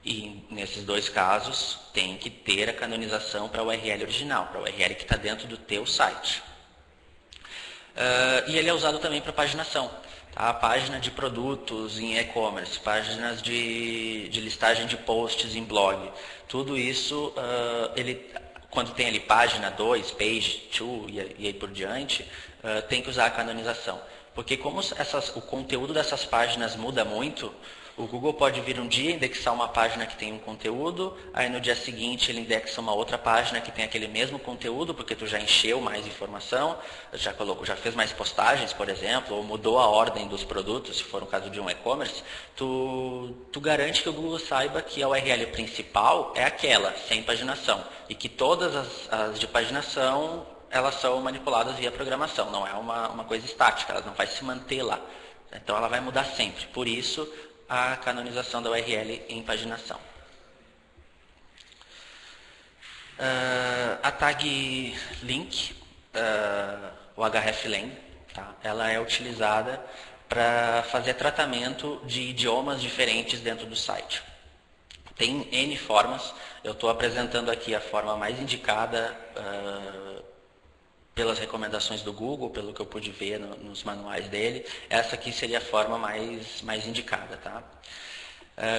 E nesses dois casos tem que ter a canonização para a URL original, para a URL que está dentro do teu site. E ele é usado também para paginação. Tá? Página de produtos em e-commerce, páginas de listagem de posts em blog. Tudo isso, quando tem ali página 2, page 2 e aí por diante, tem que usar a canonização. Porque como o conteúdo dessas páginas muda muito, O Google pode vir um dia indexar uma página que tem um conteúdo, aí no dia seguinte ele indexa uma outra página que tem aquele mesmo conteúdo, porque tu já encheu mais informação, já fez mais postagens, por exemplo, ou mudou a ordem dos produtos, se for no caso de um e-commerce, tu garante que o Google saiba que a URL principal é aquela, sem paginação, e que todas as de paginação, elas são manipuladas via programação, não é uma coisa estática, ela não vai se manter lá. Então ela vai mudar sempre, por isso a canonização da URL em paginação. A tag link, o hreflang, tá? Ela é utilizada para fazer tratamento de idiomas diferentes dentro do site. Tem N formas, eu estou apresentando aqui a forma mais indicada pelas recomendações do Google, pelo que eu pude ver nos manuais dele. Essa aqui seria a forma mais indicada. Tá?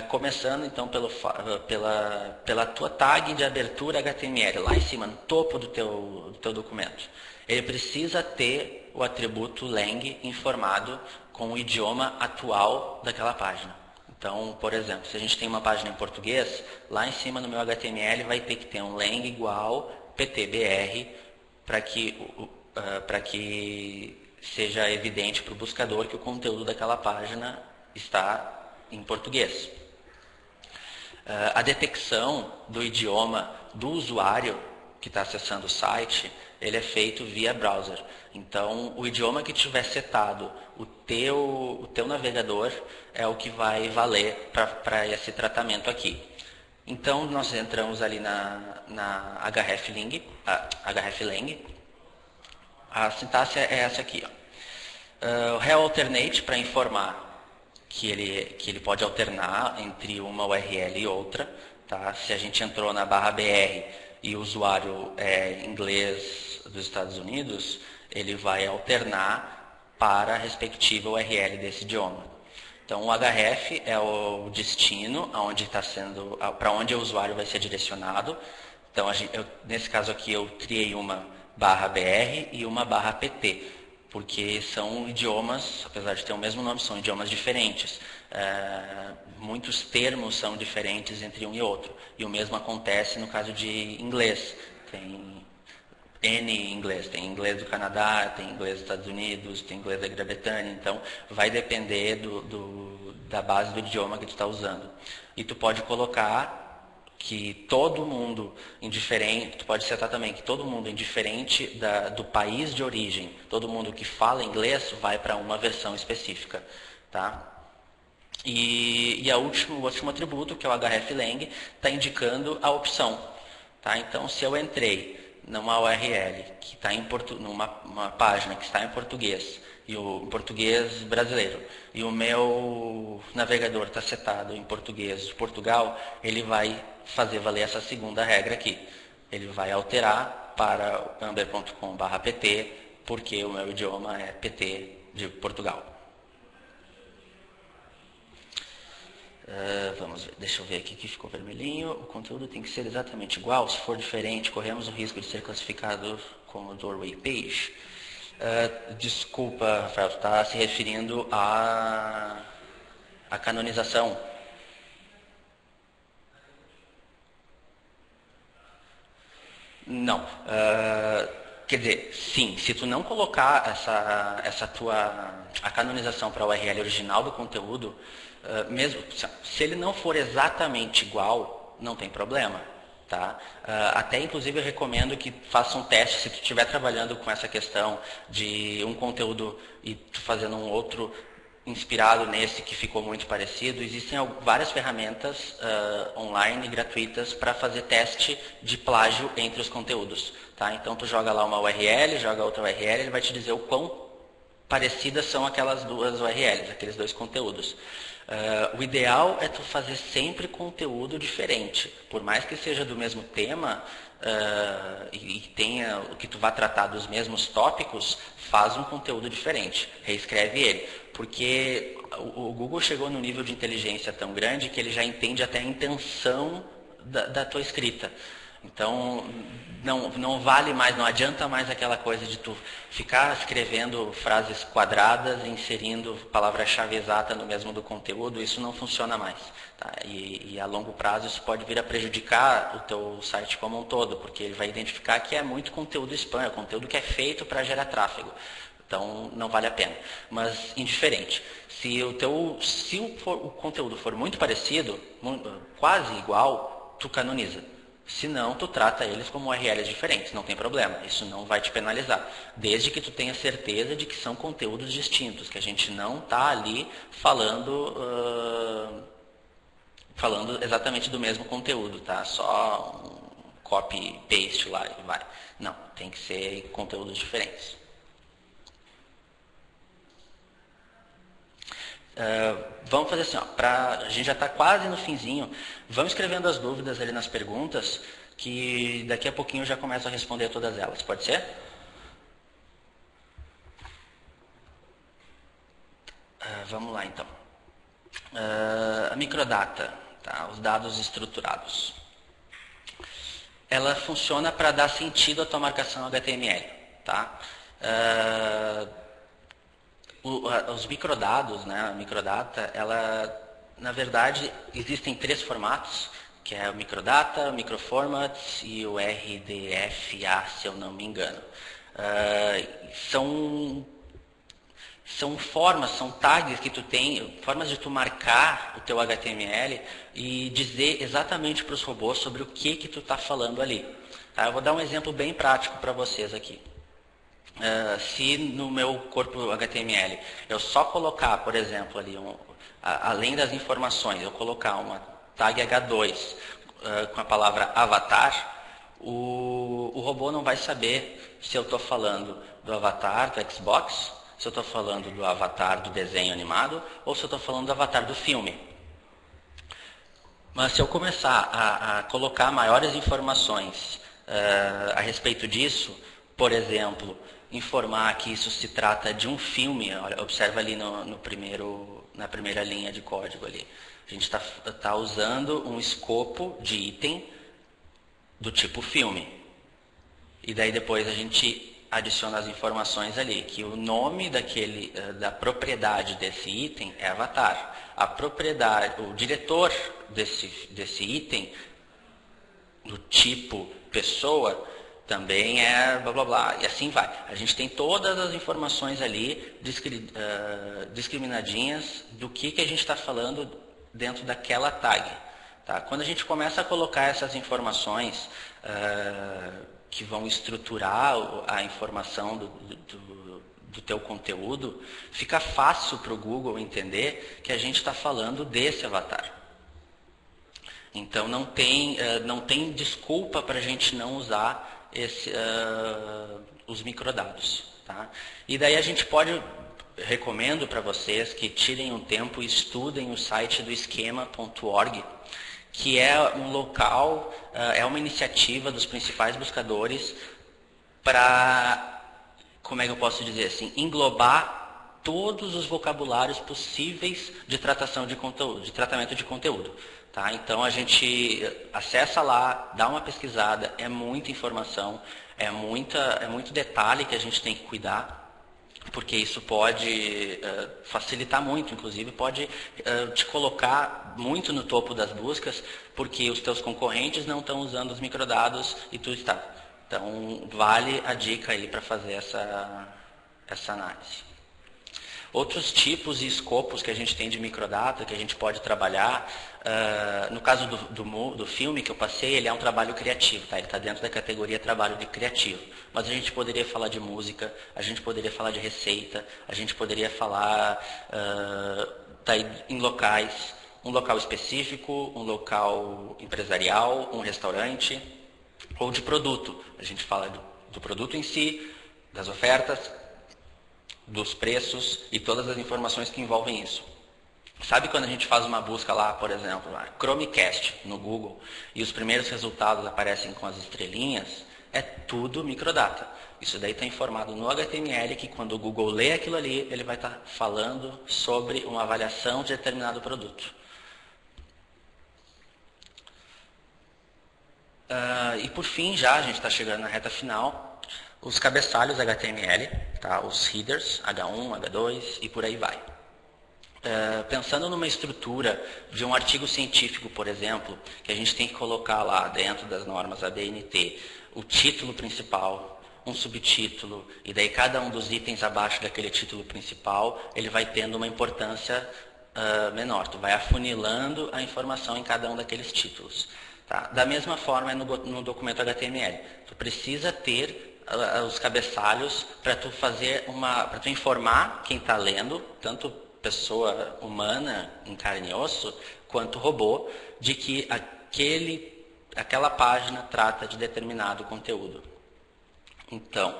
Começando então pela tua tag de abertura HTML, lá em cima, no topo do teu documento. Ele precisa ter o atributo lang informado com o idioma atual daquela página. Então, por exemplo, se a gente tem uma página em português, lá em cima no meu HTML vai ter que ter um lang igual ptbr, para que seja evidente para o buscador que o conteúdo daquela página está em português. A detecção do idioma do usuário que está acessando o site, ele é feito via browser. Então, o idioma que tiver setado o teu navegador é o que vai valer para esse tratamento aqui. Então, nós entramos ali na hreflang. A sintaxe é essa aqui. O rel alternate, para informar que ele pode alternar entre uma URL e outra. Tá? Se a gente entrou na /br e o usuário é inglês dos Estados Unidos, ele vai alternar para a respectiva URL desse idioma. Então, o href é o destino para onde o usuário vai ser direcionado. Então, nesse caso aqui, eu criei uma /br e uma /pt, porque são idiomas, apesar de ter o mesmo nome, são idiomas diferentes. Muitos termos são diferentes entre um e outro. E o mesmo acontece no caso de inglês. Tem N inglês, tem inglês do Canadá, tem inglês dos Estados Unidos, tem inglês da Grã-Bretanha, então vai depender da base do idioma que tu está usando. E tu pode colocar que todo mundo indiferente, tu pode setar também que todo mundo indiferente do país de origem, todo mundo que fala inglês vai para uma versão específica. Tá? E o último atributo, que é o hreflang, está indicando a opção. Tá? Então, se eu entrei numa URL que está numa página que está em português, em português brasileiro, e o meu navegador está setado em português de Portugal, ele vai fazer valer essa segunda regra aqui. Ele vai alterar para amber.com/pt, porque o meu idioma é PT de Portugal. Vamos ver, deixa eu ver aqui que ficou vermelhinho. O conteúdo tem que ser exatamente igual. Se for diferente, corremos o risco de ser classificado como doorway page. Desculpa, Rafael, tu está se referindo à canonização. Não. Quer dizer, sim, se tu não colocar a canonização para a URL original do conteúdo, mesmo se ele não for exatamente igual, não tem problema. Tá? Até inclusive eu recomendo que faça um teste, se tu estiver trabalhando com essa questão de um conteúdo e tu fazendo um outro inspirado nesse que ficou muito parecido, existem várias ferramentas online gratuitas para fazer teste de plágio entre os conteúdos. Tá? Então tu joga lá uma URL, joga outra URL, ele vai te dizer o quão parecidas são aquelas duas URLs, aqueles dois conteúdos. O ideal é tu fazer sempre conteúdo diferente. Por mais que seja do mesmo tema e tenha que tu vá tratar dos mesmos tópicos, faz um conteúdo diferente, reescreve ele. Porque o Google chegou num nível de inteligência tão grande que ele já entende até a intenção da tua escrita. Então, não vale mais, não adianta mais aquela coisa de tu ficar escrevendo frases quadradas, inserindo palavra-chave exata no mesmo do conteúdo, isso não funciona mais. Tá? E a longo prazo isso pode vir a prejudicar o teu site como um todo, porque ele vai identificar que é muito conteúdo spam, é conteúdo que é feito para gerar tráfego. Então não vale a pena. Mas indiferente. Se o conteúdo for muito parecido, quase igual, tu canoniza. Se não, tu trata eles como URLs diferentes, não tem problema. Isso não vai te penalizar. Desde que tu tenha certeza de que são conteúdos distintos, que a gente não está ali falando exatamente do mesmo conteúdo, tá? Só um copy-paste lá e vai. Não, tem que ser conteúdos diferentes. Vamos fazer assim, ó, a gente já está quase no finzinho, vamos escrevendo as dúvidas ali nas perguntas, que daqui a pouquinho eu já começo a responder todas elas, pode ser? Vamos lá então. A microdata, tá? Os dados estruturados. Ela funciona para dar sentido à tua marcação HTML, tá? Os microdados, né, a microdata, na verdade, existem 3 formatos, que é o microdata, o microformats e o RDFA, se eu não me engano. São formas, são tags que tu tem, formas de tu marcar o teu HTML e dizer exatamente para os robôs sobre o que tu está falando ali. Tá? Eu vou dar um exemplo bem prático para vocês aqui. Se no meu corpo HTML eu só colocar, por exemplo, ali além das informações, eu colocar uma tag H2 com a palavra avatar, o robô não vai saber se eu estou falando do avatar do Xbox, se eu estou falando do avatar do desenho animado ou se eu estou falando do avatar do filme. Mas se eu começar a colocar maiores informações a respeito disso, por exemplo, informar que isso se trata de um filme, olha, observa ali na primeira linha de código ali. A gente está usando um escopo de item do tipo filme. E daí depois a gente adiciona as informações ali, que o nome da propriedade desse item é avatar. A propriedade, o diretor desse item, do tipo pessoa, também é blá blá blá, e assim vai. A gente tem todas as informações ali discriminadinhas do que a gente está falando dentro daquela tag. Tá? Quando a gente começa a colocar essas informações que vão estruturar a informação do teu conteúdo, fica fácil para o Google entender que a gente está falando desse avatar. Então não tem desculpa para a gente não usar os microdados. Tá? E daí a gente recomendo para vocês que tirem um tempo e estudem o site do esquema.org, que é um local, é uma iniciativa dos principais buscadores para, como é que eu posso dizer assim, englobar todos os vocabulários possíveis de tratação de conteúdo, de tratamento de conteúdo. Tá? Então a gente acessa lá, dá uma pesquisada, é muita informação, é muito detalhe que a gente tem que cuidar, porque isso pode facilitar muito, inclusive pode te colocar muito no topo das buscas, porque os teus concorrentes não estão usando os microdados e tu está. Então vale a dica aí para fazer essa análise. Outros tipos e escopos que a gente tem de microdata, que a gente pode trabalhar, no caso do filme que eu passei, ele é um trabalho criativo, tá? Ele está dentro da categoria trabalho de criativo. Mas a gente poderia falar de música, a gente poderia falar de receita, a gente poderia falar em locais, um local específico, um local empresarial, um restaurante, ou de produto. A gente fala do produto em si, das ofertas, dos preços e todas as informações que envolvem isso. Sabe quando a gente faz uma busca lá, por exemplo, Chromecast no Google, e os primeiros resultados aparecem com as estrelinhas? É tudo microdata. Isso daí está informado no HTML, que quando o Google lê aquilo ali, ele vai estar falando sobre uma avaliação de determinado produto. E por fim, já a gente está chegando na reta final, os cabeçalhos HTML, tá? Os headers, H1, H2 e por aí vai. Pensando numa estrutura de um artigo científico, por exemplo, que a gente tem que colocar lá dentro das normas ABNT o título principal, um subtítulo, e daí cada um dos itens abaixo daquele título principal, ele vai tendo uma importância menor. Tu vai afunilando a informação em cada um daqueles títulos. Tá? Da mesma forma é no documento HTML. Tu precisa ter os cabeçalhos para tu para tu informar quem está lendo, tanto pessoa humana em carne e osso, quanto robô, de que aquela página trata de determinado conteúdo. Então,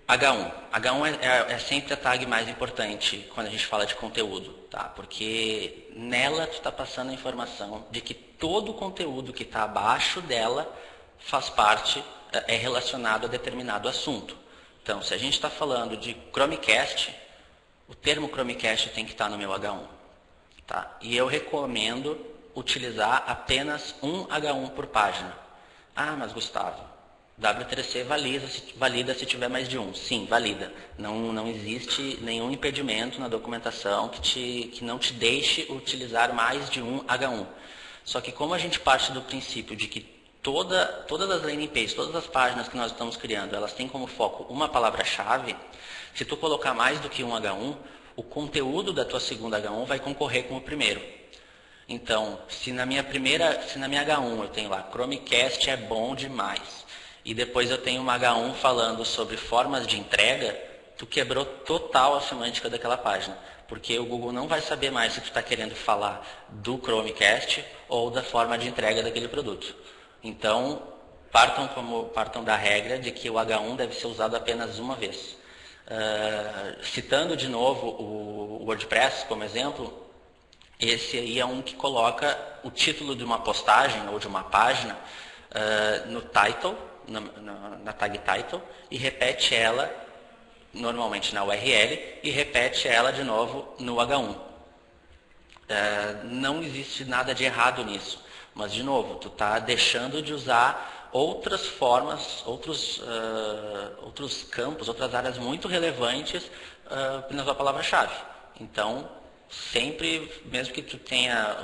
H1. H1 é sempre a tag mais importante quando a gente fala de conteúdo, tá? Porque nela tu está passando a informação de que todo o conteúdo que está abaixo dela faz parte, é relacionado a determinado assunto. Então, se a gente está falando de Chromecast, o termo Chromecast tem que estar no meu H1. Tá? E eu recomendo utilizar apenas um H1 por página. Ah, mas Gustavo, W3C valida se tiver mais de um. Sim, valida. Não existe nenhum impedimento na documentação que não te deixe utilizar mais de um H1. Só que como a gente parte do princípio de que todas as landing pages, todas as páginas que nós estamos criando, elas têm como foco uma palavra-chave, se tu colocar mais do que um H1, o conteúdo da tua segunda H1 vai concorrer com o primeiro. Então, se na minha H1 eu tenho lá, Chromecast é bom demais, e depois eu tenho uma H1 falando sobre formas de entrega, tu quebrou total a semântica daquela página. Porque o Google não vai saber mais se tu está querendo falar do Chromecast ou da forma de entrega daquele produto. Então, partam da regra de que o H1 deve ser usado apenas uma vez. Citando de novo o WordPress como exemplo, esse aí é um que coloca o título de uma postagem ou de uma página no title, na tag title, e repete ela normalmente na URL e repete ela de novo no H1. Não existe nada de errado nisso, mas de novo, tu está deixando de usar outras formas, outros campos, outras áreas muito relevantes na tua palavra-chave. Então, sempre, mesmo que tu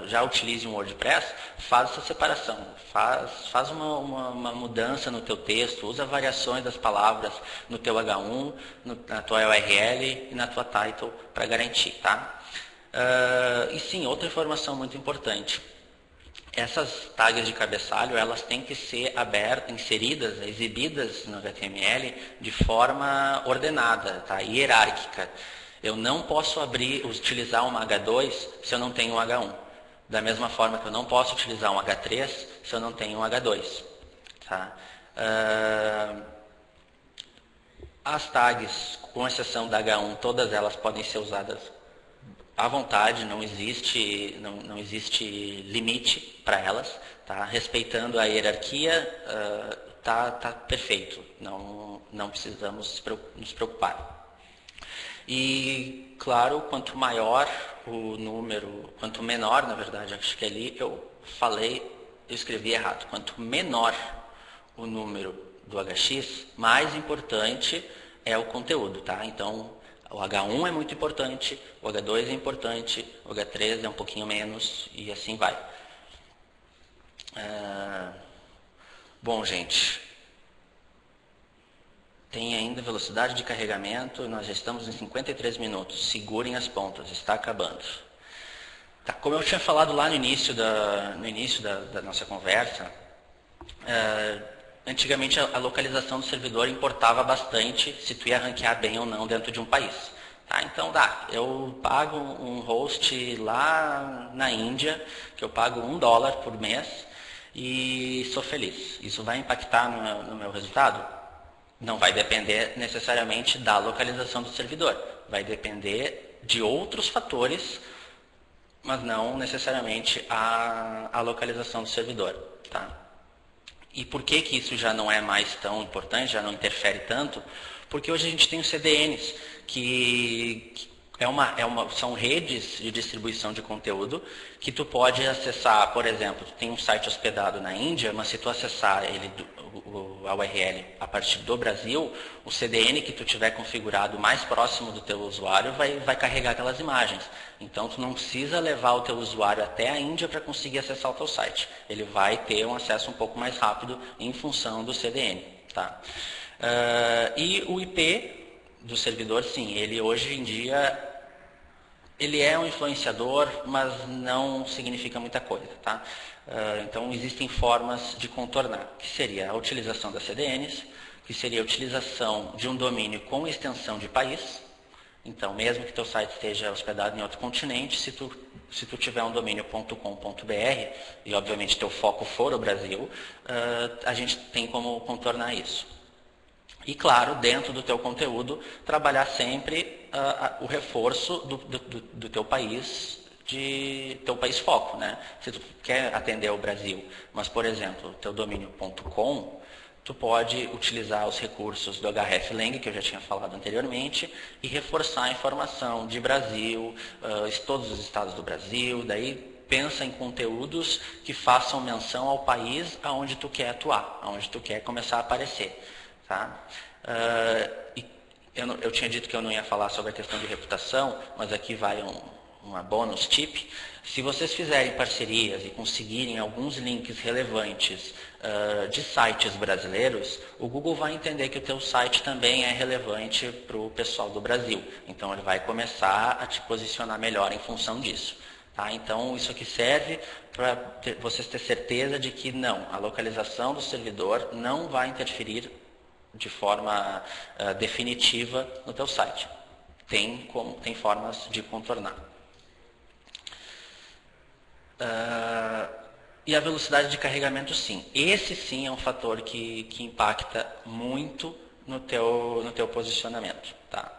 já utilize um WordPress, faz essa separação, faz uma mudança no teu texto, usa variações das palavras no teu H1, na tua URL e na tua title para garantir, tá? E sim, outra informação muito importante. Essas tags de cabeçalho, elas têm que ser inseridas, exibidas no HTML de forma ordenada, tá? Hierárquica. Eu não posso utilizar uma H2 se eu não tenho um H1. Da mesma forma que eu não posso utilizar um H3 se eu não tenho um H2. Tá? As tags, com exceção da H1, todas elas podem ser usadas à vontade, não existe limite para elas. Tá? Respeitando a hierarquia, tá perfeito. Não precisamos nos preocupar. E, claro, quanto maior o número, quanto menor, na verdade, acho que ali eu escrevi errado. Quanto menor o número do HX, mais importante é o conteúdo, tá? Então, o H1 é muito importante, o H2 é importante, o H3 é um pouquinho menos e assim vai. Bom, gente, tem ainda velocidade de carregamento, nós já estamos em 53 minutos, segurem as pontas, está acabando. Tá, como eu tinha falado lá no início da nossa conversa, antigamente a localização do servidor importava bastante se tu ia ranquear bem ou não dentro de um país. Tá, então eu pago um host lá na Índia, que eu pago $1 por mês e sou feliz. Isso vai impactar no meu resultado? Não vai depender necessariamente da localização do servidor. Vai depender de outros fatores, mas não necessariamente a localização do servidor. Tá? E por que isso já não é mais tão importante, já não interfere tanto? Porque hoje a gente tem os CDNs, que São redes de distribuição de conteúdo que tu pode acessar, por exemplo, tu tem um site hospedado na Índia, mas se tu acessar a URL a partir do Brasil, o CDN que tu tiver configurado mais próximo do teu usuário vai carregar aquelas imagens. Então tu não precisa levar o teu usuário até a Índia para conseguir acessar o teu site. Ele vai ter um acesso um pouco mais rápido em função do CDN. Tá? E o IP do servidor, sim, ele hoje em dia ele é um influenciador, mas não significa muita coisa. Tá? Então existem formas de contornar, que seria a utilização das CDNs, que seria a utilização de um domínio com extensão de país. Então, mesmo que teu site esteja hospedado em outro continente, se tu tiver um domínio .com.br, e obviamente teu foco for o Brasil, a gente tem como contornar isso. E claro, dentro do teu conteúdo, trabalhar sempre o reforço do teu país, teu país foco. Né? Se tu quer atender o Brasil, mas por exemplo, teu domínio .com, tu pode utilizar os recursos do hreflang, que eu já tinha falado anteriormente, e reforçar a informação de Brasil, todos os estados do Brasil, daí pensa em conteúdos que façam menção ao país aonde tu quer atuar, aonde tu quer começar a aparecer. Tá? Eu tinha dito que eu não ia falar sobre a questão de reputação, mas aqui vai uma bônus tip. Se vocês fizerem parcerias e conseguirem alguns links relevantes de sites brasileiros, o Google vai entender que o teu site também é relevante para o pessoal do Brasil. Então ele vai começar a te posicionar melhor em função disso. Tá? Então isso aqui serve para vocês terem certeza de que não, a localização do servidor não vai interferir de forma definitiva no teu site. Tem formas de contornar. E a velocidade de carregamento, sim. Esse sim é um fator que impacta muito no teu posicionamento. Tá?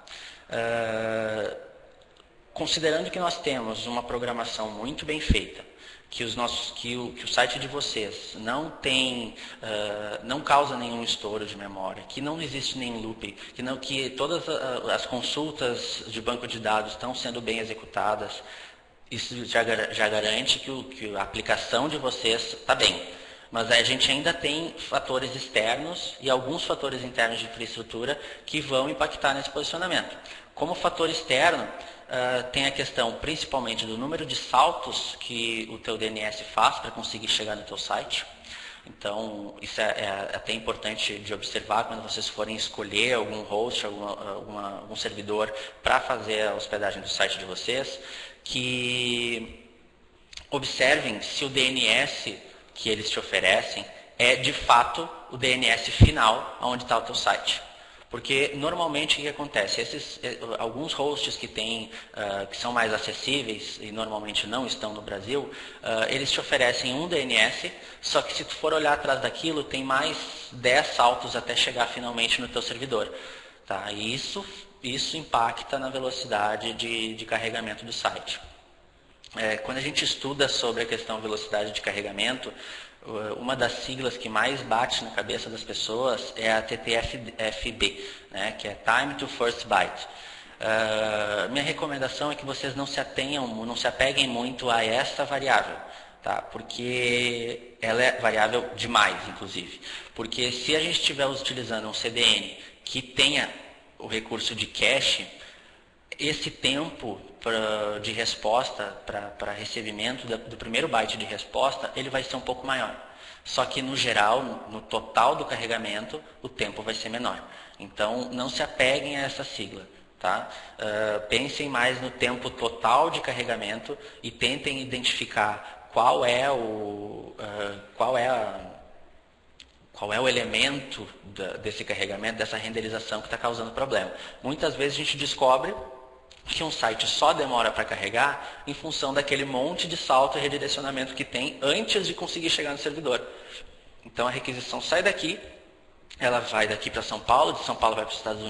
Considerando que nós temos uma programação muito bem feita, que o site de vocês não causa nenhum estouro de memória, que não existe nenhum loop, que todas as consultas de banco de dados estão sendo bem executadas, isso já garante que a aplicação de vocês está bem. Mas a gente ainda tem fatores externos e alguns fatores internos de infraestrutura que vão impactar nesse posicionamento. Como fator externo, tem a questão principalmente do número de saltos que o teu DNS faz para conseguir chegar no teu site. Então, isso é até importante de observar quando vocês forem escolher algum host, algum servidor para fazer a hospedagem do site de vocês, que observem se o DNS que eles te oferecem é de fato o DNS final onde está o teu site. Porque normalmente o que acontece? Alguns hosts que são mais acessíveis e normalmente não estão no Brasil, eles te oferecem um DNS, só que se tu for olhar atrás daquilo, tem mais 10 saltos até chegar finalmente no teu servidor. Tá? E isso impacta na velocidade de carregamento do site. Quando a gente estuda sobre a questão velocidade de carregamento, uma das siglas que mais bate na cabeça das pessoas é a TTFB, né, que é Time to First Byte. Minha recomendação é que vocês não se apeguem muito a essa variável, tá? Porque ela é variável demais, inclusive. Porque se a gente estiver utilizando um CDN que tenha o recurso de cache, esse tempo de resposta para recebimento do primeiro byte de resposta, ele vai ser um pouco maior. Só que no geral, no total do carregamento, o tempo vai ser menor. Então, não se apeguem a essa sigla. Tá? Pensem mais no tempo total de carregamento e tentem identificar qual é o elemento desse carregamento, dessa renderização que está causando problema. Muitas vezes a gente descobre que um site só demora para carregar em função daquele monte de salto e redirecionamento que tem antes de conseguir chegar no servidor. Então a requisição sai daqui, ela vai daqui para São Paulo, de São Paulo vai para os Estados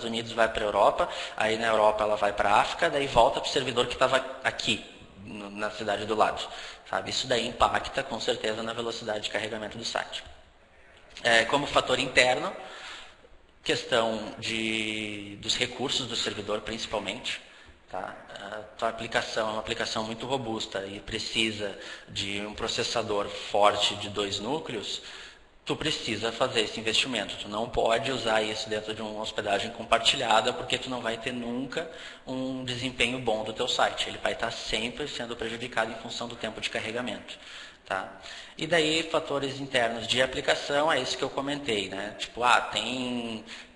Unidos vai para a Europa, aí na Europa ela vai para a África, daí volta para o servidor que estava aqui, na cidade do lado. Sabe? Isso daí impacta com certeza na velocidade de carregamento do site. Como fator interno, questão dos recursos do servidor principalmente. Tá? A tua aplicação é uma aplicação muito robusta e precisa de um processador forte de 2 núcleos, tu precisa fazer esse investimento. Tu não pode usar isso dentro de uma hospedagem compartilhada, porque tu não vai ter nunca um desempenho bom do teu site. Ele vai estar sempre sendo prejudicado em função do tempo de carregamento. Tá? E daí, fatores internos de aplicação, é isso que eu comentei, né? Tipo,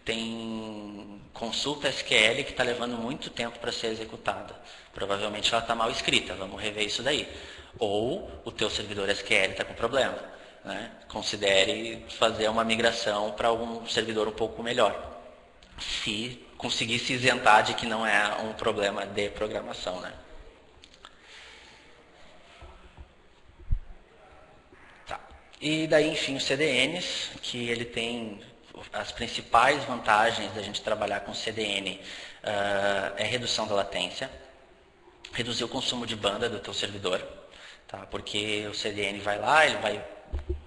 tem consulta SQL que está levando muito tempo para ser executada. Provavelmente ela está mal escrita, vamos rever isso daí. Ou o teu servidor SQL está com problema. Né? Considere fazer uma migração para um servidor um pouco melhor. Se conseguir se isentar de que não é um problema de programação. Né? Tá. E daí, enfim, os CDNs, que ele tem as principais vantagens da gente trabalhar com CDN é redução da latência, reduzir o consumo de banda do teu servidor, tá? Porque o CDN vai lá, ele vai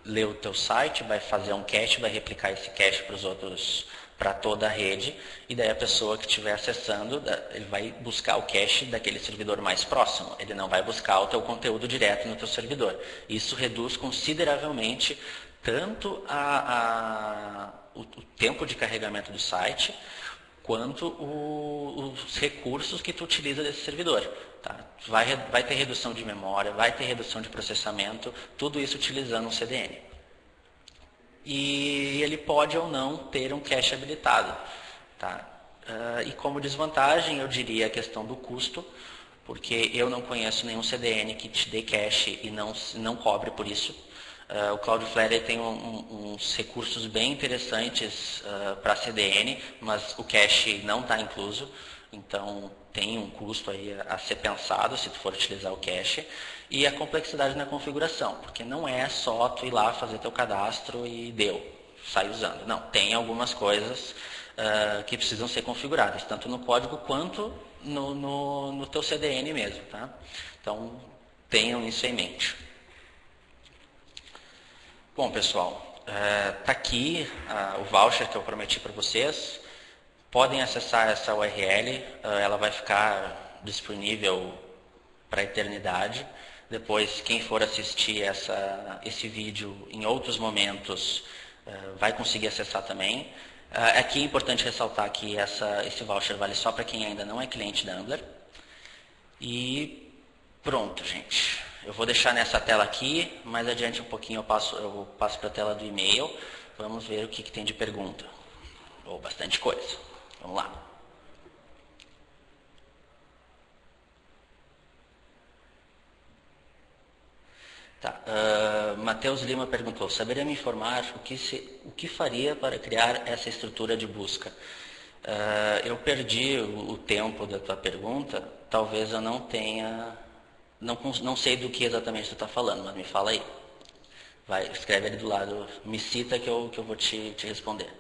ler o teu site, vai fazer um cache, vai replicar esse cache para os outros, para toda a rede, e daí a pessoa que estiver acessando, ele vai buscar o cache daquele servidor mais próximo, ele não vai buscar o teu conteúdo direto no teu servidor. Isso reduz consideravelmente tanto o tempo de carregamento do site, quanto os recursos que tu utiliza desse servidor. Tá? Vai ter redução de memória, vai ter redução de processamento, tudo isso utilizando um CDN. E ele pode ou não ter um cache habilitado. Tá? E como desvantagem, eu diria a questão do custo, porque eu não conheço nenhum CDN que te dê cache e não cobre por isso. O Cloudflare tem uns recursos bem interessantes para CDN, mas o cache não está incluso, então tem um custo aí a ser pensado se tu for utilizar o cache. E a complexidade na configuração, porque não é só tu ir lá fazer teu cadastro e deu, sai usando. Não, tem algumas coisas que precisam ser configuradas, tanto no código quanto no teu CDN mesmo. Tá? Então tenham isso em mente. Bom, pessoal, está aqui o voucher que eu prometi para vocês. Podem acessar essa URL, ela vai ficar disponível para a eternidade. Depois, quem for assistir esse vídeo em outros momentos vai conseguir acessar também. Aqui é importante ressaltar que esse voucher vale só para quem ainda não é cliente da Ambler. E pronto, gente. Eu vou deixar nessa tela aqui, mais adiante um pouquinho eu passo para a tela do e-mail. Vamos ver o que tem de pergunta. Ou bastante coisa. Vamos lá. Tá. Matheus Lima perguntou: saberia me informar o que faria para criar essa estrutura de busca? Eu perdi o tempo da tua pergunta. Talvez eu não tenha... Não sei do que exatamente tu está falando, mas me fala aí. Vai, escreve ali do lado, me cita que eu vou te responder.